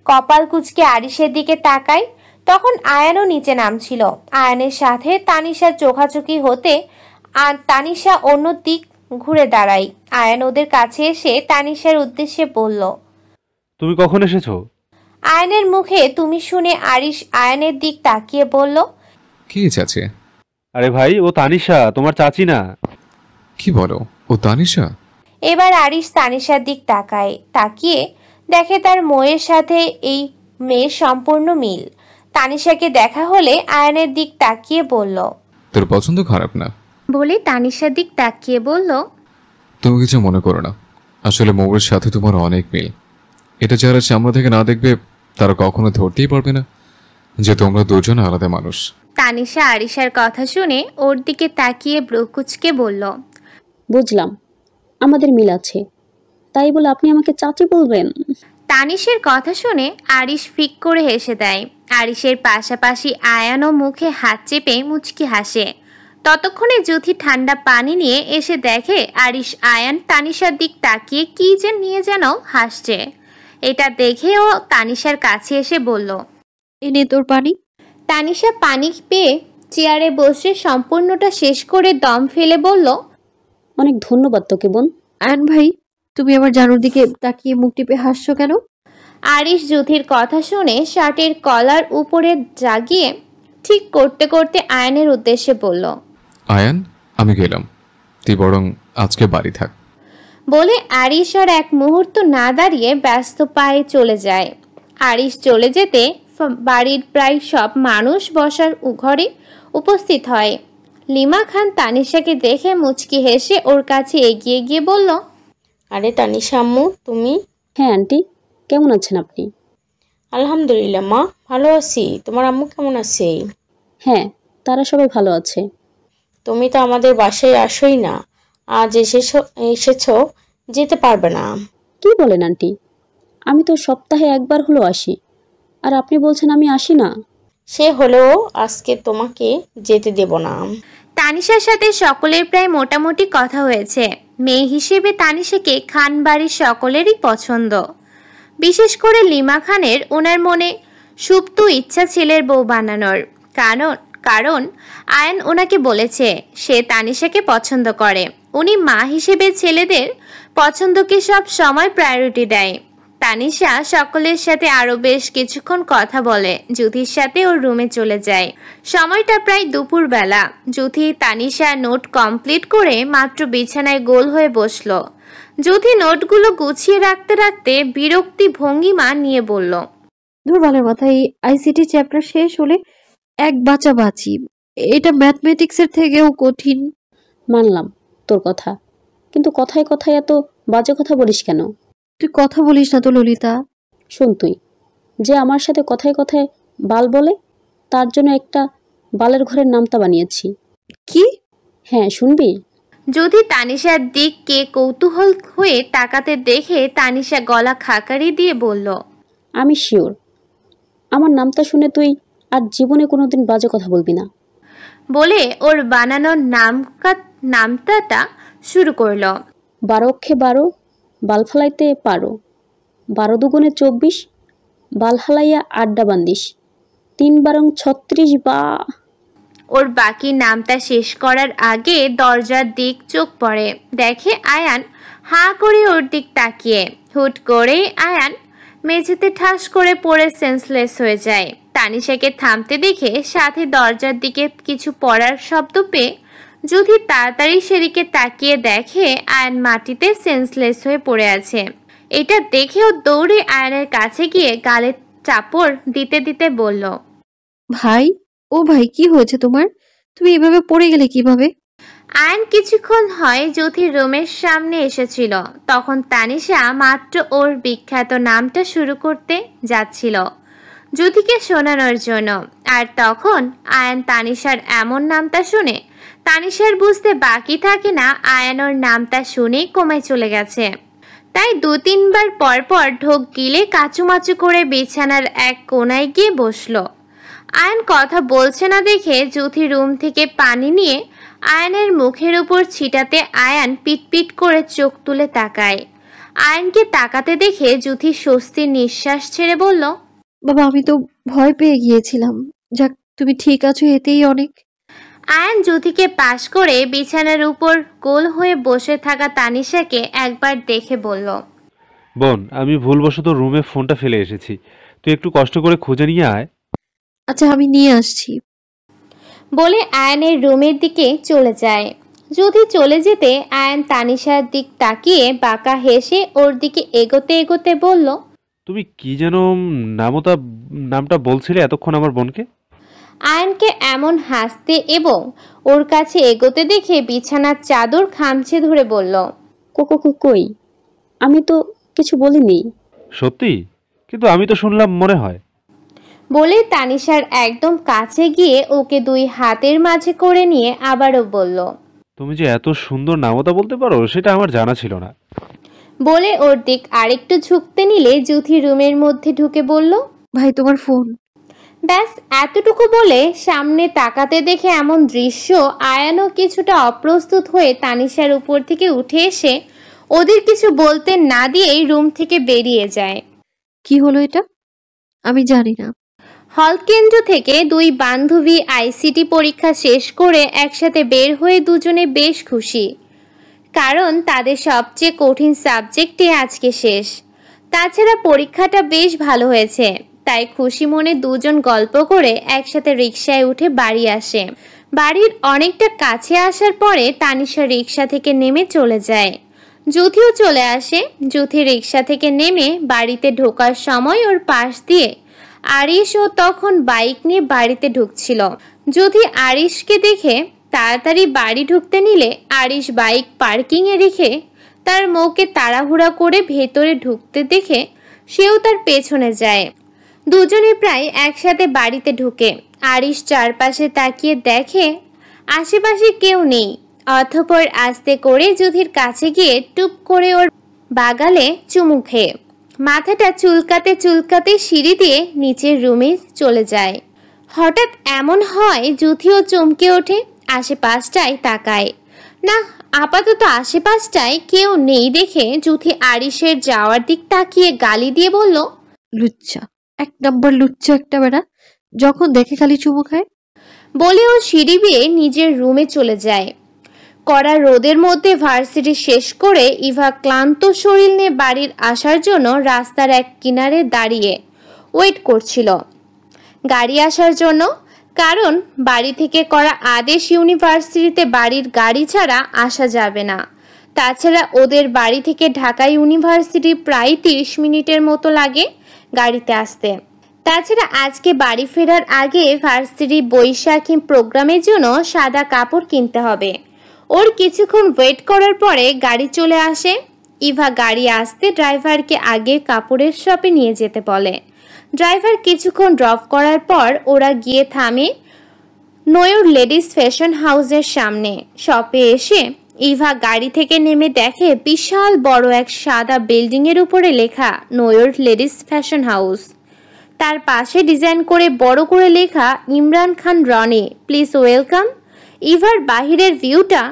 কপাল কুঁচকে আরিশের দিকে তাকায়। তখন আয়ানও নিচে নামছিল। আয়ানের সাথে তানিশা চোখাচোখি হতে আর তানিশা অন্য দিক ঘুরে দাঁড়ায়। আয়ান ওদের কাছে এসে তানিশার উদ্দেশ্যে বলল, তুমি কখন এসেছো? আয়ানের মুখে তুমি শুনে আরিশ আয়ানের দিক তাকিয়ে বলল, কে চাচি? আরে ভাই, ও তানিশা, তোমার চাচি না। কি বলো, ও তানিশা? এবার আরিশ তানিশার দিক তাকায়। তাকিয়ে দেখে তার মেয়ের সাথে এই মেয়ের সম্পূর্ণ মিল। তানিশাকে দেখা হলে আয়ানের দিক তাকিয়ে বলল, তোর পছন্দ খারাপ না বলে তানিশার দিক তাকিয়ে বলল, তুমি কিছু মনে করো না, আসলে মৌয়ের সাথে তোমার অনেক মিল। এটা যারা সামনে থেকে না দেখবে তারা কখনো ধরতেই পারবে না যে তোমরা দুজন আলাদা মানুষ। তানিশা আরিশার কথা শুনে ওর দিকে তাকিয়ে ব্রুকুচকে বলল, বুঝলাম, আমাদের মিল আছে, তাই বলে আপনি আমাকে চাচি বলবেন? তানিশের কথা শুনে আরিশ ফিক করে হেসে দেয়। আরিশের পাশাপাশি আয়ানও মুখে হাত চেপে মুচকি হাসে। ততক্ষণে জুথি ঠান্ডা পানি নিয়ে এসে দেখে আরিশ আয়ান তানিশার দিক তাকিয়ে কি যে নিয়ে যেন হাসছে। এটা দেখে ও তানিশার কাছে এসে বলল, এনে তোর পানি। তানিশা পানি পেয়ে চেয়ারে বসে সম্পূর্ণটা শেষ করে দম ফেলে বলল, অনেক ধন্যবাদ তোকে বোন। আয়ন ভাই, তুমি আমার জানুর দিকে তাকিয়ে মুখ টিপে হাসছো কেন? আরিশ জ্যোতির কথা শুনে শার্টের কলার উপরে জাগিয়ে ঠিক করতে করতে আয়নের উদ্দেশ্যে বলল, আয়ান, আমি গেলাম, তুই বরং আজকে বাড়ি থাক। বলে আরিশ আর এক মুহূর্ত না দাঁড়িয়ে ব্যস্ত পায়ে চলে যায়। আরিশ চলে যেতে বাড়ির প্রায় সব মানুষ বসার ঘরে উপস্থিত হয়। লিমা খান তানিশাকে দেখে মুচকি হেসে ওর কাছে এগিয়ে গিয়ে বলল, আরে তানিশা আম্মু, তুমি? হ্যাঁ আন্টি, কেমন আছেন আপনি? আলহামদুলিল্লাহ মা, ভালো আছি। তোমার আম্মু কেমন আছে? হ্যাঁ, তারা সবাই ভালো আছে। তুমি তো আমাদের বাসায় আসোই না, আজ এসেছো, যেতে পারবে না? কি বলেন আন্টি, আমি তো সপ্তাহে একবার হলো আসি, আর আপনি বলছেন আমি আসি না? সে হলেও আজকে তোমাকে যেতে দেব না। তানিশার সাথে সকলের প্রায় মোটামুটি কথা হয়েছে। মেয়ে হিসেবে তানিশাকে খান বাড়ির সকলেরই পছন্দ। বিশেষ করে লিমা খানের ওনার মনে সুপ্ত ইচ্ছা ছেলের বউ বানানোর। কারণ আয়ান ওনাকে বলেছে সে তানিশাকে পছন্দ করে। উনি মা হিসেবে ছেলেদের পছন্দকে সব সময় প্রায়োরিটি দেয়। তানিশা সকলের সাথে আরো বেশ কিছুক্ষণ কথা বলে, জ্যোতির সাথে ওর রুমে চলে যায়। সময়টা প্রায় দুপুরবেলা। জ্যোতি তানিশা নোট কমপ্লিট করে মাত্র বিছানায় গোল হয়ে বসলো। জ্যোতি নোটগুলো গুছিয়ে রাখতে রাখতে বিরক্তি ভঙ্গিমা নিয়ে বলল, দুর্বলের মাথায় আইসিটি চ্যাপ্টার শেষ হলে এক বাঁচা বাঁচি, এটা ম্যাথমেটিক্সের থেকেও কঠিন। মানলাম তোর কথা, কিন্তু কথায় কথায় এত বাজে কথা বলিস কেন? তুই কথা বলিস না তো ললিতা। শোন, তুই যে আমার সাথে কথায় কথায় বাল বলে, তার জন্য একটা বালের ঘরের নামতা বানিয়েছি। কি? হ্যাঁ, শুনবি? যদি তানিশার দিককে কৌতূহল হয়ে তাকাতে দেখে তানিশা গলা খাকারি দিয়ে বলল, আমি শিওর আমার নামটা শুনে তুই আর জীবনে কোনোদিন বাজে কথা বলবি না। বলে ওর বানানোর নামটাটা শুরু করলো। 12 অক্ষে 12 বাল ফালাইতে পারো, 12 দুগুণে 24 বাল হালাইয়া আড্ডা বান্দিস, 3 বারং 36 বা। ওর বাকি নামটা শেষ করার আগে দরজার দিক চোখ পড়ে, দেখে আয়ান হাঁ করে ওর দিক তাকিয়ে। হুট করে আয়ান মেঝেতে ঠাস করে পড়ে সেন্সলেস হয়ে যায়। তানিশাকে থামতে দেখে সাথে দরজার দিকে কিছু পড়ার শব্দ পেয়ে যদি তাড়াতাড়ি সেদিকে তাকিয়ে দেখে আয়ান মাটিতে সেন্সলেস হয়ে পড়ে আছে। এটা দেখেও দৌড়ে আয়ানের কাছে গিয়ে গালে চাপড় দিতে দিতে বলল, ভাই, ও ভাই, কি হয়েছে তোমার? তুমি এভাবে পড়ে গেলে কিভাবে? আয়ান কিছুক্ষণ হয় জ্যোতির রুমের সামনে এসেছিল। তখন তানিশা মাত্র ওর বিখ্যাত নামটা শুরু করতে যাচ্ছিল জ্যোতিকে শোনানোর জন্য। আর তখন আয়ান তানিশার এমন নামটা শুনে তানিশার বুঝতে বাকি থাকে না আয়ান ওর নামটা শুনেই কমে চলে গেছে। তাই 2-3 বার পর পর ঢোক গিলে কাচুমাচু করে বিছানার এক কোনায় গিয়ে বসলো। আয়ান কথা বলছে না দেখে জ্যোতি রুম থেকে পানি নিয়ে আয়ানের মুখের উপর ছিটাতে আয়ান পিটপিট করে চোখ তুলে তাকায়। আয়ানকে তাকাতে দেখে জ্যোতি স্বস্তির নিঃশ্বাস ছেড়ে বলল, বাবা, আমি তো ভয় পেয়ে গিয়েছিলাম। যাক, তুমি ঠিক আছো, এতেই অনেক। আয়ান জ্যোতিকে পাশ করে বিছানার উপর গোল হয়ে বসে থাকা তানিশাকে একবার দেখে বলল, বোন, আমি ভুলবশত রুমে ফোনটা ফেলে এসেছি, তুই একটু কষ্ট করে খুঁজে নিয়ে আয়। আচ্ছা, আমি নিয়ে আসছি। বলে আয়ানের রুমের দিকে চলে যায়। যদি চলে যেতে আয়ান তানিশার দিক তাকিয়ে বাঁকা হেসে ওর দিকে এগোতে এগোতে বলল, তুমি কি যেন নামটা বলছিলে এতক্ষণ আমার বোনকে? আয়ানকে এমন হাসতে এবং ওর কাছে এগোতে দেখে বিছানার চাদর খামচে ধরে বলল, কই, আমি তো কিছু বলিনি। সত্যি? কিন্তু আমি তো শুনলাম মনে হয়। বলে তানিশার একদম কাছে গিয়ে ওকে 2 হাতের মাঝে করে নিয়ে আবারও বলল, তুমি যে এত সুন্দর নামতা বলতে পারো সেটা আমার জানা ছিল না। বলে ওর দিক আরেকটু ঝুঁকতে নিলে জ্যোতি রুমের মধ্যে ঢুকে বলল, ভাই, তোমার ফোন। ব্যাস এতটুকু বলে সামনে তাকাতে দেখে এমন দৃশ্য আয়ানও কিছুটা অপ্রস্তুত হয়ে তানিশার উপর থেকে উঠে এসে ওদের কিছু বলতে না দিয়েই রুম থেকে বেরিয়ে যায়। কি হলো এটা? আমি জানি না। হল কেন্দ্র থেকে দুই বান্ধবী আইসিটি পরীক্ষা শেষ করে একসাথে বের হয়ে দুজনে বেশ খুশি, কারণ তাদের সবচেয়ে কঠিন সাবজেক্টে আজকে শেষ। তাছাড়া পরীক্ষাটা বেশ ভালো হয়েছে, তাই খুশি মনে দুজন গল্প করে একসাথে রিকশায় উঠে বাড়ি আসে। বাড়ির অনেকটা কাছে আসার পরে তানিশা রিকশা থেকে নেমে চলে যায়। জ্যোতিও চলে আসে। জ্যোতি রিকশা থেকে নেমে বাড়িতে ঢোকার সময় ওর পাশ দিয়ে আরিশও তখন বাইক নিয়ে বাড়িতে ঢুকছিল। জ্যোতি আরিশকে দেখে তাড়াতাড়ি বাড়ি ঢুকতে নিলে আরিশ বাইক পার্কিংয়ে রেখে তার মৌকে তাড়াহুড়া করে ভেতরে ঢুকতে দেখে সেও তার পেছনে যায়। দুজনে প্রায় একসাথে বাড়িতে ঢুকে আরিশ চারপাশে তাকিয়ে দেখে আশেপাশে কেউ নেই। অতঃপর আস্তে করে জ্যোতির কাছে গিয়ে টুপ করে ওর বাগালে চুমু খেয়ে মাথাটা চুলকাতে চুলকাতে সিঁড়ি দিয়ে নিচের রুমে চলে যায়। হঠাৎ এমন হয় জ্যোতিও চমকে ওঠে, আশেপাশটায় তাকায়। না, আপাতত আশেপাশটায় কেউ নেই দেখে জ্যোতি আরিশের যাওয়ার দিক তাকিয়ে গালি দিয়ে বলল, লুচ্চা, এক নম্বর লুচ্চা একটা বেড়া, যখন দেখে খালি চুমু খায়। বলে ও সিঁড়ি বেয়ে নিজের রুমে চলে যায়। কড়া রোদের মধ্যে ভার্সিটি শেষ করে ইভা ক্লান্ত শরীর নিয়ে বাড়ির আসার জন্য রাস্তার এক কিনারে দাঁড়িয়ে ওয়েট করছিল গাড়ি আসার জন্য, কারণ বাড়ি থেকে করা আদেশ ইউনিভার্সিটিতে বাড়ির গাড়ি ছাড়া আসা যাবে না। তাছাড়া ওদের বাড়ি থেকে ঢাকা ইউনিভার্সিটি প্রায় 30 মিনিটের মতো লাগে গাড়িতে আসতে। তাছাড়া আজকে বাড়ি ফেরার আগে ভার্সিটি বৈশাখী প্রোগ্রামের জন্য সাদা কাপড় কিনতে হবে। ওর কিছুক্ষণ ওয়েট করার পরে গাড়ি চলে আসে। ইভা গাড়ি আসতে ড্রাইভারকে আগে কাপড়ের শপে নিয়ে যেতে বলে। ড্রাইভার কিছুক্ষণ ড্রপ করার পর ওরা গিয়ে থামে নয়ুর লেডিস ফ্যাশন হাউসের সামনে। শপে এসে ইভা গাড়ি থেকে নেমে দেখে বিশাল বড় এক সাদা বিল্ডিংয়ের উপরে লেখা নয়ুর লেডিস ফ্যাশন হাউস। তার পাশে ডিজাইন করে বড় করে লেখা ইমরান খান রনি, প্লিজ ওয়েলকাম। ইভার বাহিরের ভিউটা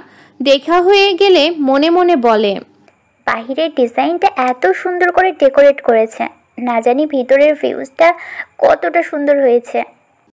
দেখা হয়ে গেলে মনে মনে বলে, বাহিরের ডিজাইনটা এত সুন্দর করে ডেকোরেট করেছে, না জানি ভিতরের ভিউজটা কতটা সুন্দর হয়েছে।